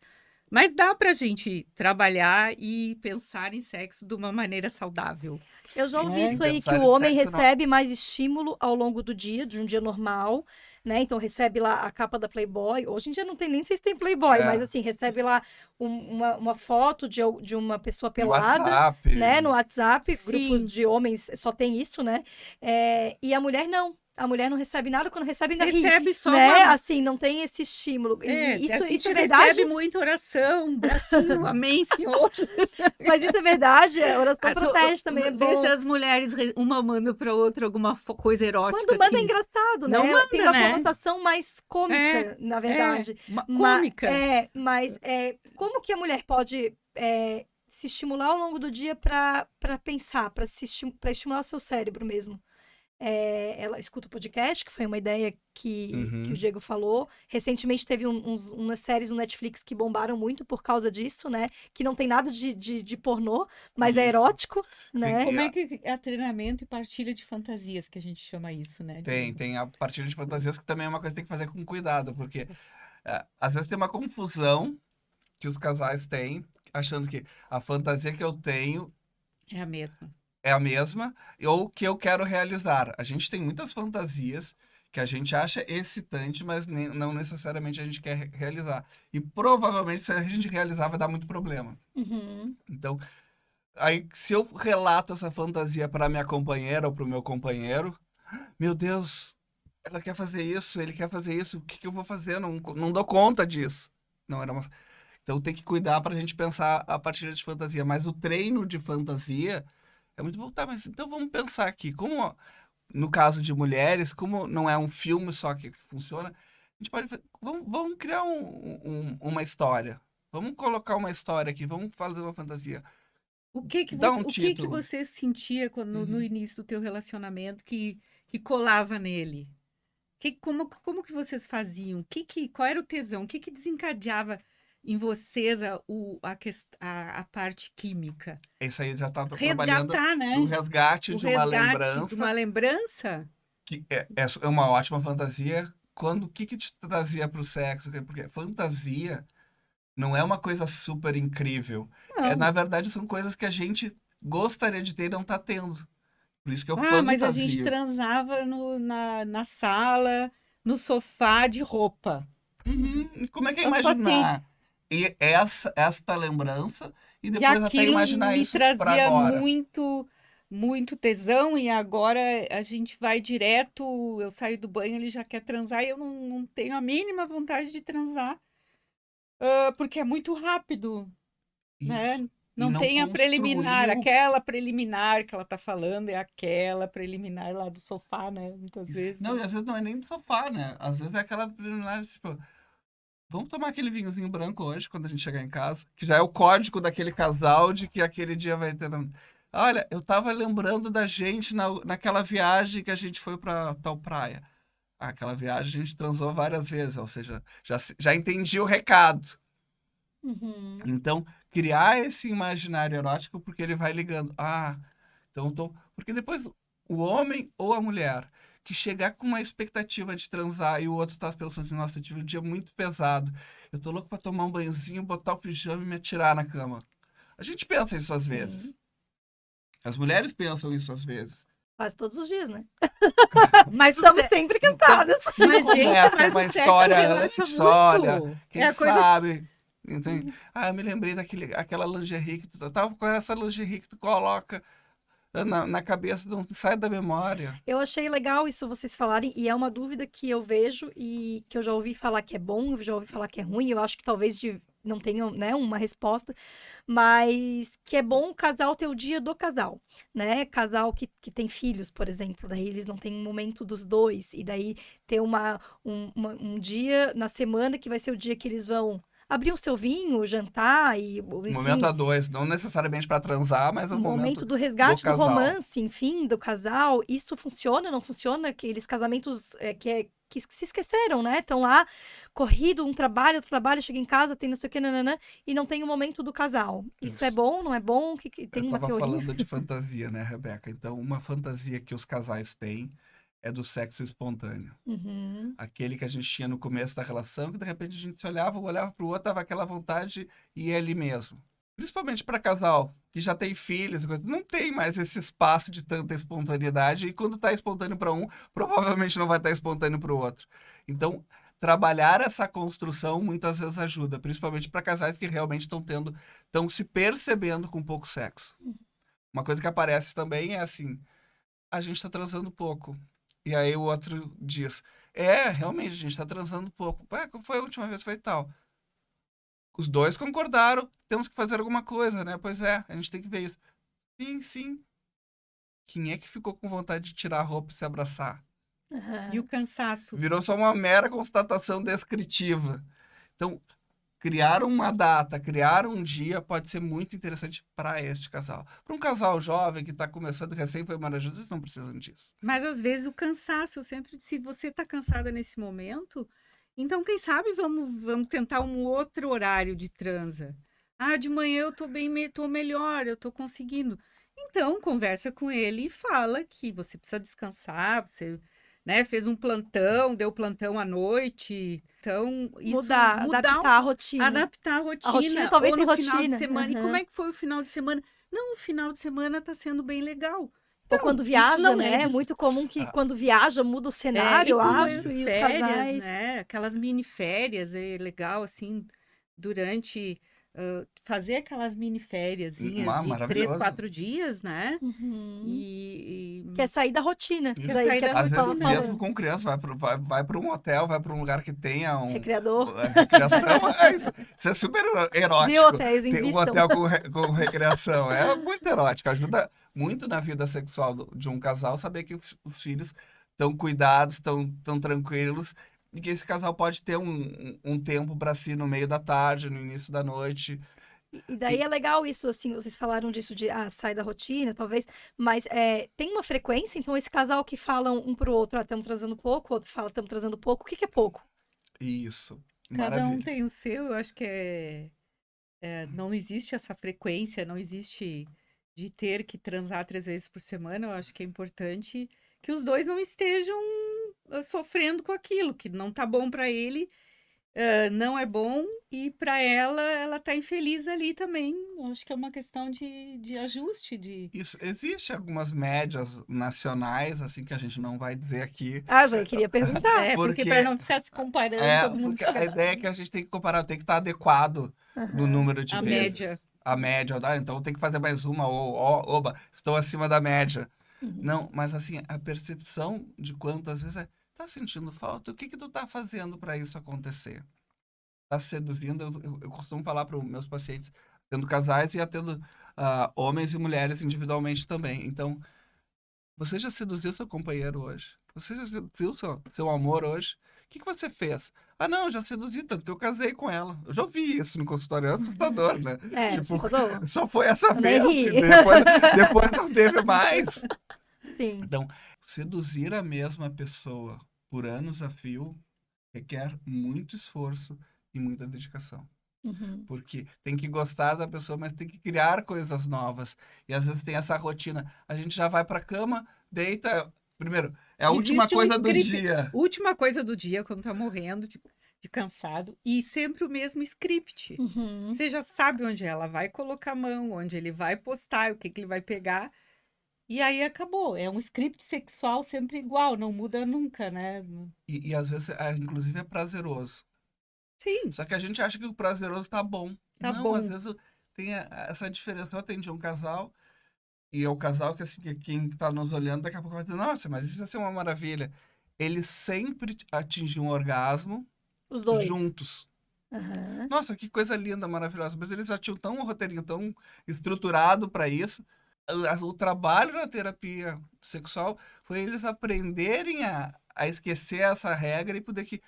Mas dá pra gente trabalhar e pensar em sexo de uma maneira saudável. Eu já ouvi É. isso aí, que Pensar o em homem sexo não- recebe mais estímulo ao longo do dia, de um dia normal, né? Então recebe lá a capa da Playboy. Hoje em dia não tem nem sei se tem Playboy, É. mas assim, recebe lá uma foto de uma pessoa No pelada, WhatsApp. né? No WhatsApp, grupo Sim. de homens só tem isso, né? E a mulher não. A mulher não recebe nada, quando recebe ainda ri, Recebe só né? uma... Assim, não tem esse estímulo. E a isso gente é verdade? recebe muita oração, bracinho, amém, Senhor. Mas isso é verdade, a oração protege também, é Vê bom. se as mulheres, uma manda para outra alguma coisa erótica. Quando manda é assim. engraçado, né? Não manda, Tem uma né? conotação mais cômica, na verdade. Uma Ma- cômica. Mas como que a mulher pode se estimular ao longo do dia para pensar, para estimular o seu cérebro mesmo? Ela escuta o podcast, que foi uma ideia que o Diego falou. Recentemente teve umas séries no Netflix que bombaram muito por causa disso, né? Que não tem nada de pornô, mas é Isso. erótico, né? Como é que é treinamento e partilha de fantasias, que a gente chama isso, né? Tem a partilha de fantasias, que também é uma coisa que tem que fazer com cuidado, porque às vezes tem uma confusão que os casais têm, achando que a fantasia que eu tenho É a mesma. é a mesma, ou que eu quero realizar. A gente tem muitas fantasias que a gente acha excitante, mas não necessariamente a gente quer realizar. E provavelmente, se a gente realizar, vai dar muito problema. Uhum. Então, aí, se eu relato essa fantasia para minha companheira ou para o meu companheiro, meu Deus, ela quer fazer isso, ele quer fazer isso, o que que eu vou fazer? Não dou conta disso. Não era uma... Então, tem que cuidar para a gente pensar a partir de fantasia. Mas o treino de fantasia é muito bom. Tá, mas então vamos pensar aqui. Como, no caso de mulheres, como não é um filme só que funciona, a gente pode... Vamos criar uma história. Vamos colocar uma história aqui, vamos fazer uma fantasia. O que que Dá você, um o que que título. você sentia no início do teu relacionamento que colava nele? Como que vocês faziam? Qual era o tesão? O que desencadeava em vocês a parte química? Esse aí já tá trabalhando Resgatar, né? no resgate O de uma resgate de uma lembrança, lembrança? que é uma ótima fantasia. O que te trazia pro sexo? Porque fantasia não é uma coisa super incrível. Não. Na verdade, são coisas que a gente gostaria de ter e não tá tendo. Por isso que eu Mas a gente fantasio. transava na sala, no sofá de roupa. E como é que é Os imaginar esta lembrança e E depois até aquilo imaginar me isso para trazia agora? muito tesão, e agora a gente vai direto, eu saio do banho, ele já quer transar, e eu não tenho a mínima vontade de transar, porque é muito rápido, né? Isso. E Não tem a preliminar, construiu. aquela preliminar que ela tá falando é aquela preliminar lá do sofá, né? Muitas vezes. Não, e às vezes não é nem do sofá, né? Às vezes é aquela preliminar, tipo, vamos tomar aquele vinhozinho branco hoje, quando a gente chegar em casa, que já é o código daquele casal de que aquele dia vai ter... Olha, eu tava lembrando da gente naquela viagem que a gente foi pra tal praia. Aquela viagem a gente transou várias vezes, ou seja, já entendi o recado. Uhum. Então, criar esse imaginário erótico, porque ele vai ligando. Então porque depois o homem ou a mulher que chegar com uma expectativa de transar e o outro tá pensando assim, nossa, eu tive um dia muito pesado, eu tô louco pra tomar um banhozinho, botar o pijama e me atirar na cama. A gente pensa isso às vezes. As mulheres pensam isso às vezes. Quase todos os dias, né? Mas Estamos sempre cansadas. Se Mas, gente, começa mas uma o sexo história relaxa antes, muito. olha, quem É a coisa- sabe. Entende? Ah, eu me lembrei aquela lingerie que tu tava com essa lingerie que tu coloca na cabeça, não sai da memória. Eu achei legal isso vocês falarem, e é uma dúvida que eu vejo e que eu já ouvi falar que é bom, eu já ouvi falar que é ruim, eu acho que talvez não tenham, né, uma resposta, mas que é bom o casal ter o dia do casal, né? Casal que tem filhos, por exemplo, daí eles não têm um momento dos dois, e daí ter um dia na semana que vai ser o dia que eles vão abrir o seu vinho, jantar e, Um enfim, momento a dois, não necessariamente para transar, mas é o um momento momento do resgate do casal. romance, enfim, do casal, isso funciona, não funciona? Aqueles casamentos que se esqueceram, né? Estão lá, corrido, um trabalho, outro trabalho, chega em casa, tem não sei o que, nananã, e não tem o momento do casal. Isso é Isso. bom, não é bom? Que tem Eu uma estava teoria? falando de fantasia, né, Rebeca? Então, uma fantasia que os casais têm é do sexo espontâneo. Uhum. Aquele que a gente tinha no começo da relação, que de repente a gente se olhava, um olhava para o outro, tava aquela vontade e é ali mesmo. Principalmente para casal que já tem filhos, e coisa, não tem mais esse espaço de tanta espontaneidade, e quando está espontâneo para um, provavelmente não vai estar espontâneo para o outro. Então, trabalhar essa construção muitas vezes ajuda, principalmente para casais que realmente estão se percebendo com pouco sexo. Uma coisa que aparece também é assim, a gente está transando pouco. E aí o outro diz, realmente, a gente está transando pouco. Qual foi a última vez? Foi tal. Os dois concordaram, temos que fazer alguma coisa, né? Pois é, a gente tem que ver isso. Sim, sim. Quem é que ficou com vontade de tirar a roupa e se abraçar? E o cansaço. Virou só uma mera constatação descritiva. Então, criar uma data, criar um dia pode ser muito interessante para este casal. Para um casal jovem que está começando, recém foi marajado, eles não precisam disso. Mas às vezes o cansaço, eu sempre, se você está cansada nesse momento, então quem sabe vamos tentar um outro horário de transa. Ah, de manhã eu tô tô melhor, eu tô conseguindo. Então conversa com ele e fala que você precisa descansar, você, né, fez um plantão, deu plantão à noite. Então, isso Mudar, adaptar a rotina. adaptar a A rotina rotina, talvez ou sem no final de rotina. semana. E Aham. como é que foi o final de semana? Não, o final de semana tá sendo bem legal. Ou Então, quando isso viaja, não né? É muito comum que Ah. quando viaja muda o cenário, e eu como acho, e os férias, casais. né? Aquelas mini férias, é legal, assim, durante... fazer aquelas mini fériasinhas de 3, Maravilhoso. 4 dias, né? Uhum. E Que é sair da rotina. Isso. Que daí Sair que da a Às gente vezes, tava rotina. mesmo falando. com criança, vai para um hotel, vai para um lugar que tenha Recreador. recreação. Isso é super erótico. Viu, hotéis, Tem um invistam. hotel com recreação. É muito erótico. Ajuda muito na vida sexual de um casal saber que os filhos estão cuidados, estão tranquilos, e que esse casal pode ter um tempo para si no meio da tarde, no início da noite. E daí é legal isso, assim, vocês falaram disso de sai da rotina, talvez, mas tem uma frequência, então esse casal que falam um pro outro, estamos trazendo pouco, o outro fala, estamos trazendo pouco, o que é pouco? Isso. cada um Maravilha. tem o seu, eu acho que não existe essa frequência, não existe de ter que transar 3 vezes por semana. Eu acho que é importante que os dois não estejam sofrendo com aquilo, que não tá bom para ele, não é bom, e para ela tá infeliz ali também. Eu acho que é uma questão de ajuste, Isso. Existe algumas médias nacionais, assim, que a gente não vai dizer aqui. Ah, já queria perguntar. porque Porque- para não ficar se comparando, todo mundo Porque a ideia é que a gente tem que comparar, tem que estar adequado no número de a vezes. média. A média, então tem que fazer mais uma, oba, estou acima da média. Não, mas assim, a percepção de quantas vezes tá sentindo falta, o que tu tá fazendo para isso acontecer? Tá seduzindo, eu costumo falar para os meus pacientes, tendo casais e atendo homens e mulheres individualmente também. Então, você já seduziu seu companheiro hoje? Você já seduziu seu amor hoje? O que você fez? Ah, não, já seduzi, tanto que eu casei com ela. Eu já ouvi isso no consultório, é assustador, né? Assustador. Só foi essa Eu nem vez, ri. e depois não teve mais. Sim. Então, seduzir a mesma pessoa por anos a fio requer muito esforço e muita dedicação. Uhum. Porque tem que gostar da pessoa, mas tem que criar coisas novas. E às vezes tem essa rotina. A gente já vai pra cama, deita. Primeiro, é a última Existe um coisa do script. dia. Última coisa do dia, quando tá morrendo de cansado, e sempre o mesmo script. Uhum. Você já sabe onde ela vai colocar a mão, onde ele vai postar, o que ele vai pegar. E aí acabou. É um script sexual sempre igual, não muda nunca, né? E às vezes, inclusive, é prazeroso. Sim, Só que a gente acha que o prazeroso tá bom. tá Não, às bom. vezes tem essa diferença. Eu atendi um casal, e é o casal que, assim, que quem tá nos olhando daqui a pouco vai dizer, nossa, mas isso vai ser uma maravilha. Eles sempre atingiam um orgasmo Os dois. juntos. Aham. Nossa, que coisa linda, maravilhosa. Mas eles já tinham tão um roteirinho tão estruturado para isso. O trabalho na terapia sexual foi eles aprenderem a esquecer essa regra e poder que.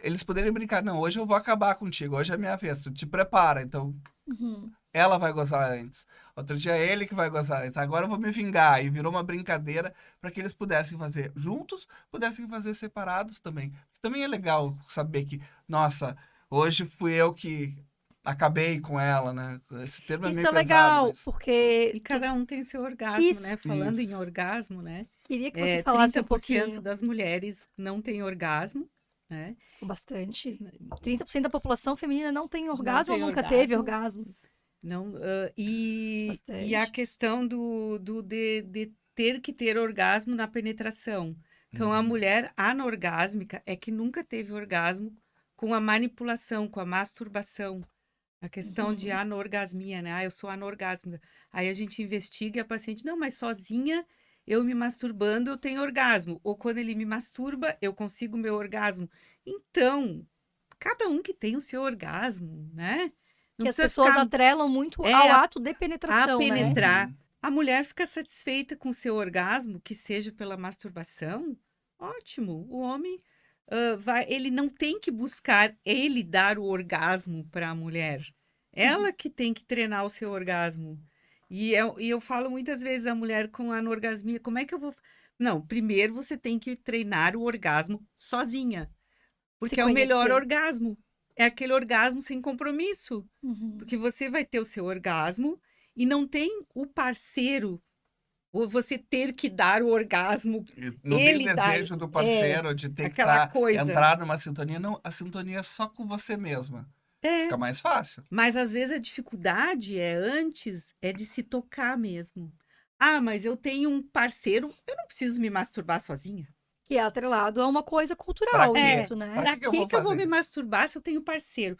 Eles poderem brincar, não, hoje eu vou acabar contigo, hoje é a minha vez, tu te prepara, então Uhum. ela vai gozar antes. Outro dia é ele que vai gozar antes. Agora eu vou me vingar. E virou uma brincadeira para que eles pudessem fazer juntos, pudessem fazer separados também. Também é legal saber que, nossa, hoje fui eu que acabei com ela, né? Esse termo é Isso meio é pesado, legal, mas. porque E cada um tem seu orgasmo, Isso. né? Falando em Isso. orgasmo, né? Queria que vocês falassem um 30% pouquinho, das mulheres não têm orgasmo, né? bastante. 30% da população feminina não tem orgasmo ou tem nunca teve orgasmo. orgasmo. Não, e a Bastante. questão de ter que ter orgasmo na penetração. Então, a mulher anorgásmica é que nunca teve orgasmo com a manipulação, com a masturbação. A questão de Uhum. anorgasmia, né? Ah, eu sou anorgásmica. Aí a gente investiga e a paciente, não, mas sozinha, eu me masturbando, eu tenho orgasmo. Ou quando ele me masturba, eu consigo meu orgasmo. Então, cada um que tem o seu orgasmo, né? Não Que as precisa pessoas ficar atrelam muito é, ao a, ato de a penetração, né? penetrar. Uhum. A mulher fica satisfeita com o seu orgasmo, que seja pela masturbação, ótimo. O homem ele não tem que buscar ele dar o orgasmo para a mulher. Ela que tem que treinar o seu orgasmo. E eu falo muitas vezes a mulher com anorgasmia, como é que eu vou... Não, primeiro você tem que treinar o orgasmo sozinha, Se porque é o melhor conhecer. orgasmo. É aquele orgasmo sem compromisso. Uhum. Porque você vai ter o seu orgasmo e não tem o parceiro, ou você ter que dar o orgasmo, E não tem o ele dar, desejo do parceiro de ter que aquela coisa. entrar numa sintonia. Não, a sintonia é só com você mesma. É, Fica mais fácil. mas às vezes a dificuldade é de se tocar mesmo. Ah, mas eu tenho um parceiro, eu não preciso me masturbar sozinha. Que é atrelado a uma coisa Pra cultural, quê? isso, né? Pra Pra que eu vou que eu vou fazer me isso? masturbar se eu tenho parceiro?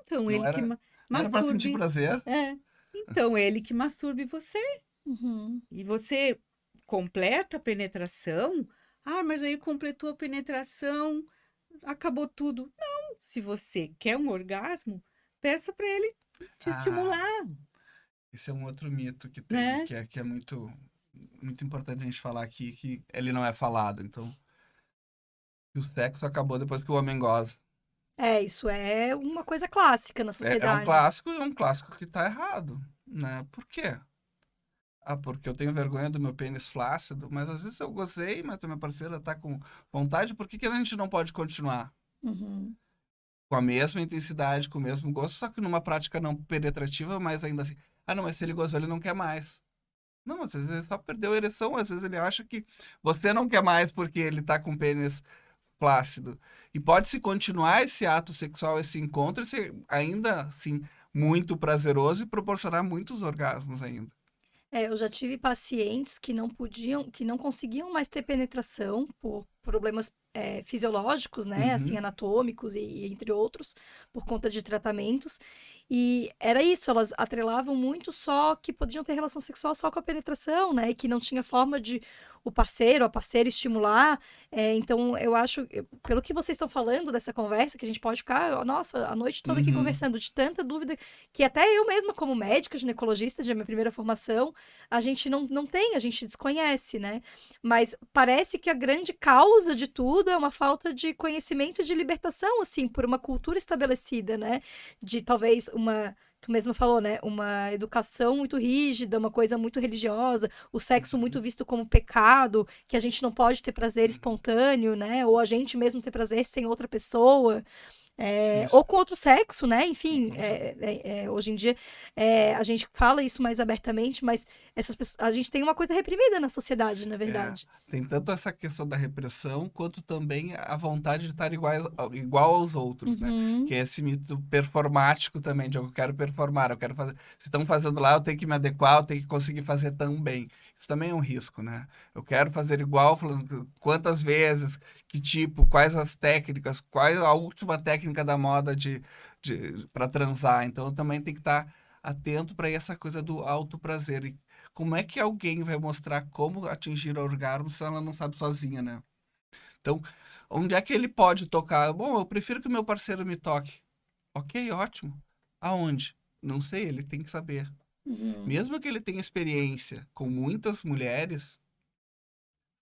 Então Não ele que era, não era pra sentir masturbe. prazer? É. Então ele que masturbe você. Uhum. E você completa a penetração. Ah, mas aí completou a penetração, acabou tudo. Não, se você quer um orgasmo, peça para ele te Ah, estimular, esse é um outro mito que tem, né? que é muito, muito importante a gente falar aqui, que ele não é falado. Então, que o sexo acabou depois que o homem goza. É, isso é uma coisa clássica na É sociedade. um clássico que tá errado, né? Por quê? Ah, porque eu tenho vergonha do meu pênis flácido, mas às vezes eu gozei, mas a minha parceira tá com vontade, por que que a gente não pode continuar? Uhum. Com a mesma intensidade, com o mesmo gosto, só que numa prática não penetrativa, mas ainda assim. Ah, não, mas se ele gozou, ele não quer mais. Não, às vezes ele só perdeu a ereção, às vezes ele acha que você não quer mais porque ele tá com o pênis flácido. E pode-se continuar esse ato sexual, esse encontro, e ser ainda assim muito prazeroso e proporcionar muitos orgasmos ainda. É, eu já tive pacientes que não podiam, que não conseguiam mais ter penetração por problemas fisiológicos, né, assim, Uhum. anatômicos e entre outros, por conta de tratamentos. E era isso, elas atrelavam muito só que podiam ter relação sexual só com a penetração, né, e que não tinha forma de o parceiro, a parceira estimular. Então, eu acho, pelo que vocês estão falando dessa conversa, que a gente pode ficar, nossa, a noite toda aqui Uhum. conversando de tanta dúvida, que até eu mesma, como médica, ginecologista, de minha primeira formação, a gente não tem, a gente desconhece, né? Mas parece que a grande causa de tudo é uma falta de conhecimento e de libertação, assim, por uma cultura estabelecida, né? De talvez uma. Tu mesma falou, né? Uma educação muito rígida, uma coisa muito religiosa, o sexo muito visto como pecado, que a gente não pode ter prazer espontâneo, né? Ou a gente mesmo ter prazer sem outra pessoa. Isso. Ou com outro sexo, né? Enfim, hoje em dia a gente fala isso mais abertamente, mas essas pessoas, a gente tem uma coisa reprimida na sociedade, na É, verdade. tem tanto essa questão da repressão, quanto também a vontade de estar igual aos outros, né? Uhum. Que é esse mito performático também, de eu quero performar, eu quero fazer. Se estão fazendo lá, eu tenho que me adequar, eu tenho que conseguir fazer também. Isso também é um risco, né? Eu quero fazer igual, falando quantas vezes, que tipo, quais as técnicas, qual a última técnica da moda para transar. Então, eu também tenho que estar atento para essa coisa do alto prazer. E como é que alguém vai mostrar como atingir o orgasmo se ela não sabe sozinha, né? Então, onde é que ele pode tocar? Bom, eu prefiro que o meu parceiro me toque. Ok, ótimo. Aonde? Não sei, ele tem que saber. Mesmo que ele tenha experiência com muitas mulheres,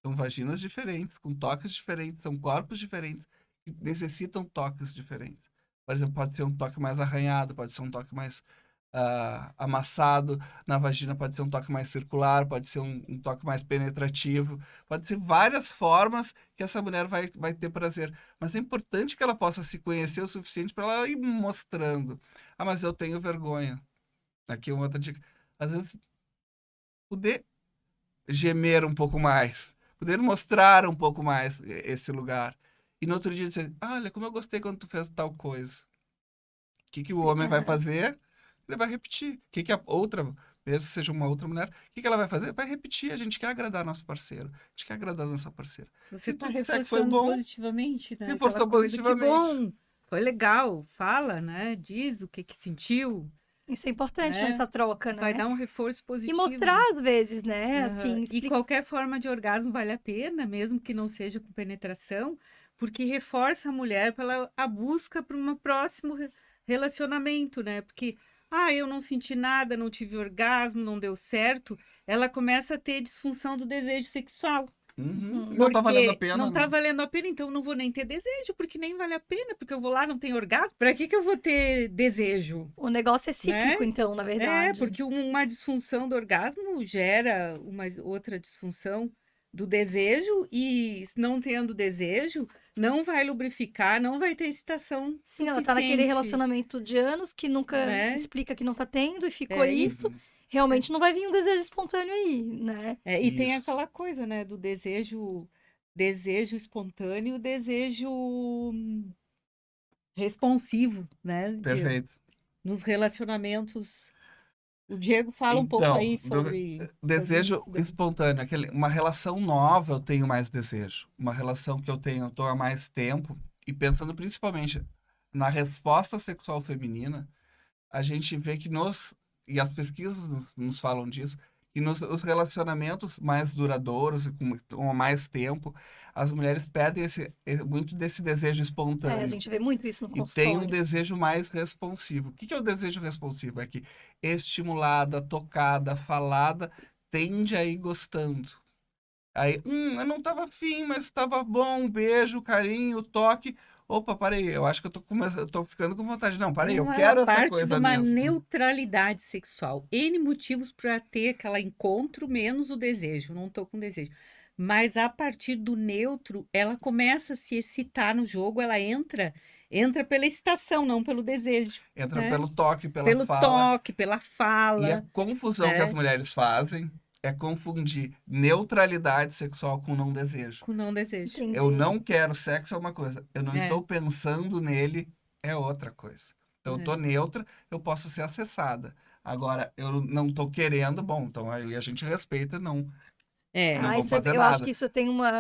são vaginas diferentes, com toques diferentes, são corpos diferentes, que necessitam toques diferentes. Por exemplo, pode ser um toque mais arranhado, pode ser um toque mais amassado, na vagina pode ser um toque mais circular, pode ser um toque mais penetrativo, pode ser várias formas que essa mulher vai ter prazer. Mas é importante que ela possa se conhecer o suficiente para ela ir mostrando. Ah, mas eu tenho vergonha. Aqui uma outra dica. Às vezes, poder gemer um pouco mais, poder mostrar um pouco mais esse lugar. E no outro dia dizer, olha, como eu gostei quando tu fez tal coisa. O que o homem vai fazer? Ele vai repetir. O que a outra, mesmo seja uma outra mulher, o que ela vai fazer? Vai repetir. A gente quer agradar nosso parceiro. A gente quer agradar nossa parceira. Você Se está tu disser que foi reforçando bom, positivamente, né? reforçou Aquela coisa, positivamente. que bom, foi legal, fala, né? Diz o que sentiu, Isso é importante né? nessa troca, né? Vai dar um reforço E positivo. mostrar às vezes, né? Aham. Assim, E explicar. qualquer forma de orgasmo vale a pena, mesmo que não seja com penetração, porque reforça a mulher pela a busca para um próximo relacionamento, né? Porque, eu não senti nada, não tive orgasmo, não deu certo, ela começa a ter disfunção do desejo sexual. Não tá valendo a Porque pena. não tá né? valendo a pena, então eu não vou nem ter desejo, porque nem vale a pena, porque eu vou lá, não tenho orgasmo, para que eu vou ter desejo? O negócio é cíclico, Né? então, na verdade. Porque uma disfunção do orgasmo gera uma outra disfunção do desejo, e não tendo desejo, não vai lubrificar, não vai ter excitação Sim, ela tá naquele suficiente, relacionamento de anos que nunca né? explica que não tá tendo e ficou É isso. Realmente não vai vir um desejo espontâneo aí, né? E tem Isso. aquela coisa, né, do desejo espontâneo, desejo responsivo, né, Diego? Perfeito. Nos relacionamentos. O Diego fala um pouco Então, aí sobre desejo isso daí. espontâneo, uma relação nova eu tenho mais desejo. Uma relação que eu tô há mais tempo, e pensando principalmente na resposta sexual feminina, a gente vê que e as pesquisas nos falam disso, que os relacionamentos mais duradouros e com mais tempo, as mulheres pedem muito desse desejo É, a espontâneo. gente vê muito isso no E tem um consultório. desejo mais responsivo. O que é o desejo responsivo? É que estimulada, tocada, falada, tende a ir gostando. Aí, eu não tava afim, mas estava bom, um beijo, carinho, toque. Opa, parei, eu acho que eu tô ficando com vontade. Não, parei, eu Ela quero essa parte de coisa uma mesmo. neutralidade sexual. N motivos para ter aquele encontro, menos o desejo. Não tô com desejo. Mas a partir do neutro, ela começa a se excitar no jogo, ela entra pela excitação, não pelo desejo. Entra né? pelo toque, pela Pelo fala. toque, pela E a fala. confusão que né? as mulheres fazem é confundir neutralidade sexual com não desejo. Com não desejo. Entendi. Eu não quero sexo é uma coisa, eu não É. estou pensando nele é outra coisa. Então eu tô neutra, eu posso ser acessada. Agora, eu não tô querendo, bom, então aí a gente respeita, não vamos Isso fazer eu acho nada. que isso tem uma.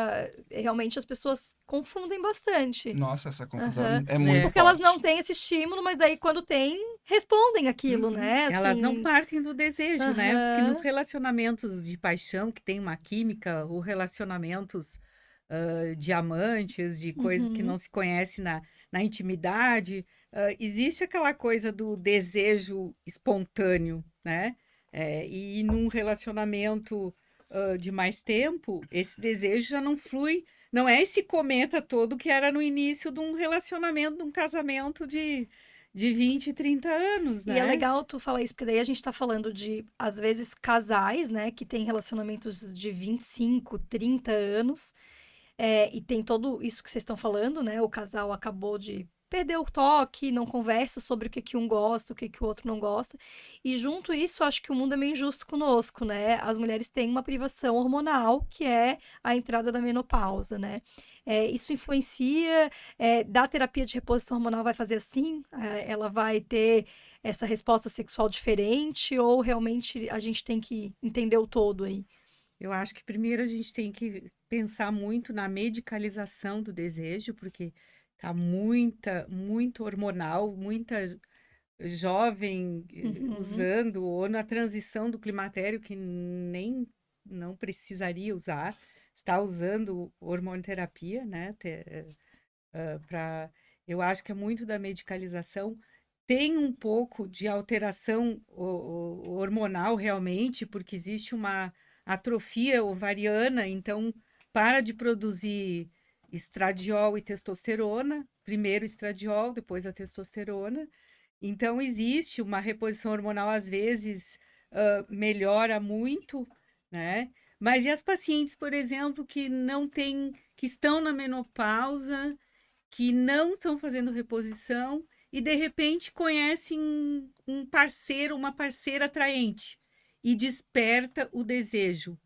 Realmente as pessoas confundem bastante. Nossa, essa confusão Aham. é muito Porque elas forte. não têm esse estímulo, mas daí quando tem, respondem aquilo, né? Elas Assim, não partem do desejo, né? Porque Aham. nos relacionamentos de paixão, que tem uma química, ou relacionamentos de amantes, de coisas que Uhum. não se conhece na intimidade, existe aquela coisa do desejo espontâneo, né? E num relacionamento de mais tempo, esse desejo já não flui, não é esse cometa todo que era no início de um relacionamento, de um casamento de 20, 30 anos, E né? é legal tu falar isso, porque daí a gente tá falando de, às vezes, casais, né, que têm relacionamentos de 25, 30 anos, e tem todo isso que vocês estão falando, né? O casal acabou de perder o toque, não conversa sobre o que que um gosta, o que que o outro não gosta. E junto isso, acho que o mundo é meio injusto conosco, né? As mulheres têm uma privação hormonal, que é a entrada da menopausa, né? Isso influencia, da terapia de reposição hormonal vai fazer assim? Ela vai ter essa resposta sexual diferente? Ou realmente a gente tem que entender o todo aí? Eu acho que primeiro a gente tem que pensar muito na medicalização do desejo, porque tá muito hormonal, muita jovem Uhum. usando, ou na transição do climatério que nem não precisaria usar, está usando hormonoterapia, né? Eu acho que é muito da medicalização. Tem um pouco de alteração hormonal realmente, porque existe uma atrofia ovariana, então para de produzir estradiol e testosterona, primeiro o estradiol, depois a testosterona. Então existe uma reposição hormonal, às vezes melhora muito, né? Mas e as pacientes, por exemplo, que não têm, que estão na menopausa, que não estão fazendo reposição e de repente conhecem um parceiro, uma parceira atraente e desperta o desejo.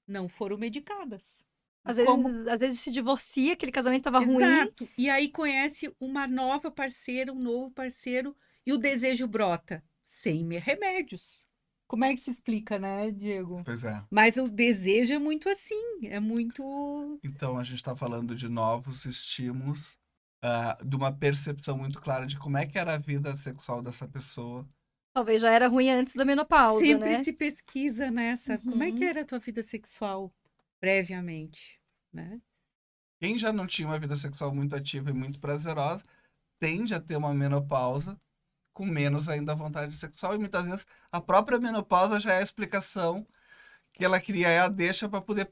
Não foram medicadas. E como Às vezes se divorcia, aquele casamento tava ruim. exato. E aí conhece uma nova parceira, um novo parceiro e o desejo brota sem remédios. Como é que se explica, né, Diego? Pois é. Mas o desejo é muito assim, é muito. Então, a gente está falando de novos estímulos, de uma percepção muito clara de como é que era a vida sexual dessa pessoa. Talvez já era ruim antes da menopausa, Sempre né? se pesquisa nessa. Como é que Uhum. era a tua vida sexual previamente, né? Quem já não tinha uma vida sexual muito ativa e muito prazerosa, tende a ter uma menopausa com menos ainda vontade sexual. E muitas vezes a própria menopausa já é a explicação que ela queria, é a deixa para poder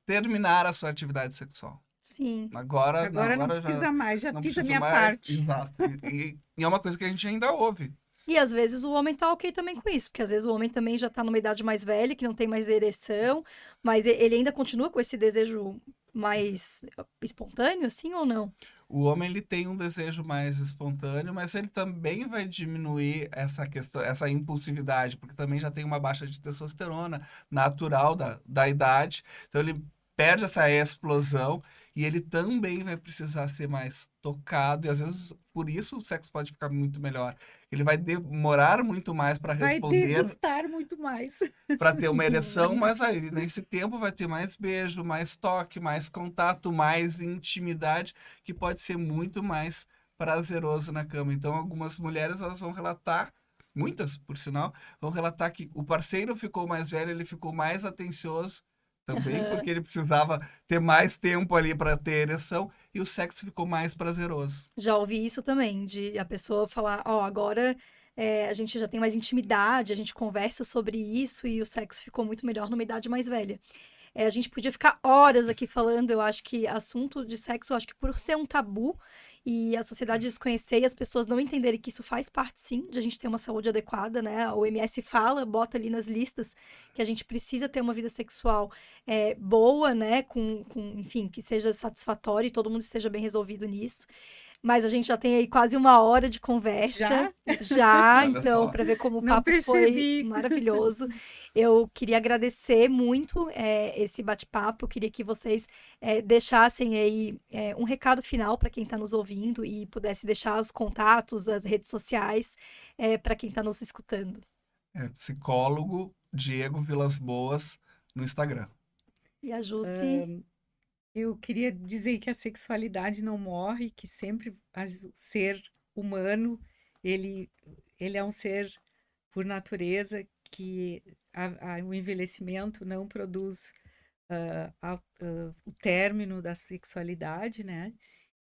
terminar a sua atividade sexual. Sim. Agora, não, Agora não agora já precisa mais, já não fiz a preciso minha mais. parte. Exato. E é uma coisa que a gente ainda ouve. E às vezes o homem tá ok também com isso, porque às vezes o homem também já tá numa idade mais velha, que não tem mais ereção, mas ele ainda continua com esse desejo mais espontâneo, assim, ou não? O homem ele tem um desejo mais espontâneo, mas ele também vai diminuir essa questão, essa impulsividade, porque também já tem uma baixa de testosterona natural da idade. Então ele perde essa explosão e ele também vai precisar ser mais tocado, e às vezes por isso o sexo pode ficar muito melhor. Ele vai demorar muito mais para Vai responder, degustar muito mais. para ter uma ereção, mas aí nesse tempo vai ter mais beijo, mais toque, mais contato, mais intimidade, que pode ser muito mais prazeroso na cama. Então, algumas mulheres elas vão relatar, muitas, por sinal, vão relatar que o parceiro ficou mais velho, ele ficou mais atencioso também, Aham. porque ele precisava ter mais tempo ali para ter ereção, e o sexo ficou mais prazeroso. Já ouvi isso também, de a pessoa falar, ó, agora a gente já tem mais intimidade, a gente conversa sobre isso e o sexo ficou muito melhor numa idade mais velha. A gente podia ficar horas aqui falando, eu acho que assunto de sexo, eu acho que por ser um tabu e a sociedade desconhecer e as pessoas não entenderem que isso faz parte sim de a gente ter uma saúde adequada, né? A OMS fala, bota ali nas listas que a gente precisa ter uma vida sexual boa, né? Enfim, que seja satisfatória e todo mundo esteja bem resolvido nisso. Mas a gente já tem aí quase uma hora de conversa, Já? já, Olha então, só. para ver como o Não papo foi percebi. maravilhoso. Eu queria agradecer muito esse bate-papo, eu queria que vocês deixassem aí um recado final para quem está nos ouvindo e pudesse deixar os contatos, as redes sociais para quem está nos escutando. É psicólogo Diego Vilas Boas no Instagram. E a Jusce, Eu queria dizer que a sexualidade não morre, que sempre o ser humano, ele, ele é um ser por natureza, que o envelhecimento não produz o término da sexualidade, né?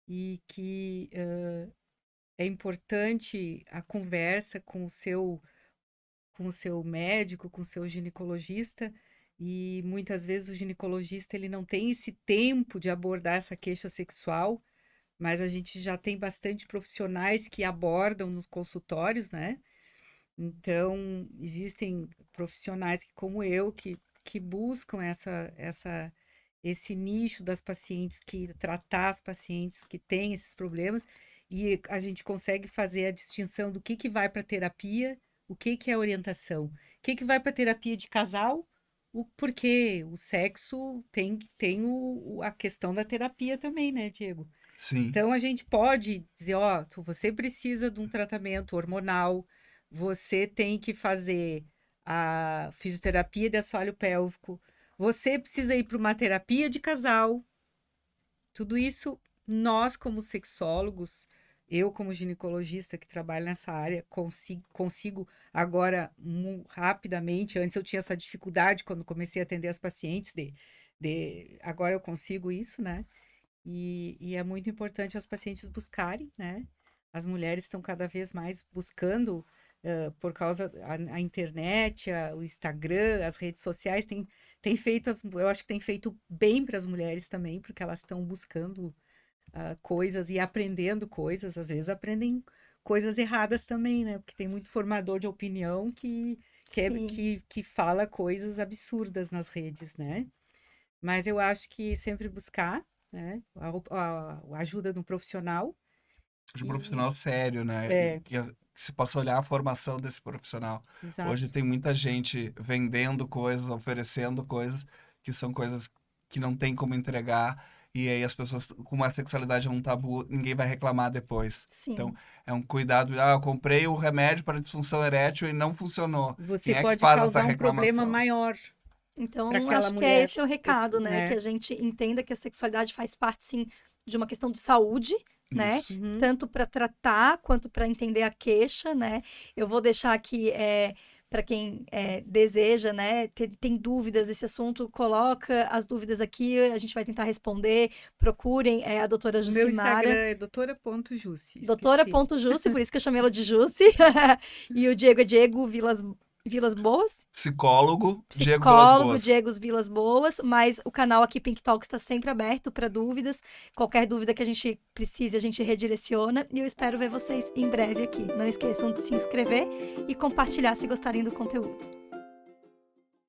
E que é importante a conversa com o seu médico, com o seu ginecologista, e muitas vezes o ginecologista ele não tem esse tempo de abordar essa queixa sexual, mas a gente já tem bastante profissionais que abordam nos consultórios, né? Então, existem profissionais que, como eu, que buscam esse nicho das pacientes, que tratar as pacientes que têm esses problemas, e a gente consegue fazer a distinção do que vai para terapia, o que é orientação, o que vai para terapia de casal, porque o sexo tem a questão da terapia também, né, Diego? Sim. Então, a gente pode dizer, ó, você precisa de um tratamento hormonal, você tem que fazer a fisioterapia de assoalho pélvico, Você precisa ir para uma terapia de casal. Tudo isso, nós como sexólogos, eu como ginecologista que trabalho nessa área, consigo agora rapidamente. Antes eu tinha essa dificuldade quando comecei a atender as pacientes, agora eu consigo isso, né? E é muito importante as pacientes buscarem, né? As mulheres estão cada vez mais buscando, por causa a internet, o Instagram, as redes sociais tem feito, eu acho que tem feito bem para as mulheres também, porque elas estão buscando coisas e aprendendo coisas, às vezes aprendem coisas erradas também, né? Porque tem muito formador de opinião que fala coisas absurdas nas redes, né? Mas eu acho que sempre buscar, né, a ajuda de um profissional. De um profissional sério, né? É. Que se possa olhar a formação desse profissional. Exato. Hoje tem muita gente vendendo coisas, oferecendo coisas que são coisas que não tem como entregar. E aí as pessoas, como a sexualidade é um tabu, ninguém vai reclamar depois. Sim. Então, é um cuidado. Eu comprei o remédio para disfunção erétil e não funcionou. Você Quem é pode que faz causar essa um problema reclamação? maior. Então, pra aquela acho que mulher, esse é o recado, né? Que a gente entenda que a sexualidade faz parte, sim, de uma questão de saúde, né? Uhum. Tanto para tratar quanto para entender a queixa, né? Eu vou deixar aqui para quem deseja, né? Tem dúvidas desse assunto, coloca as dúvidas aqui, a gente vai tentar responder. Procurem a doutora O meu Jucimara. Instagram é doutora.jussi. Doutora.jussi, por isso que eu chamei ela de Jussi. E o Diego é Diego Vilas Boas. Psicólogo Diego Vilas Boas, mas o canal aqui Pink Talks está sempre aberto para dúvidas. Qualquer dúvida que a gente precise, a gente redireciona. E eu espero ver vocês em breve aqui. Não esqueçam de se inscrever e compartilhar se gostarem do conteúdo.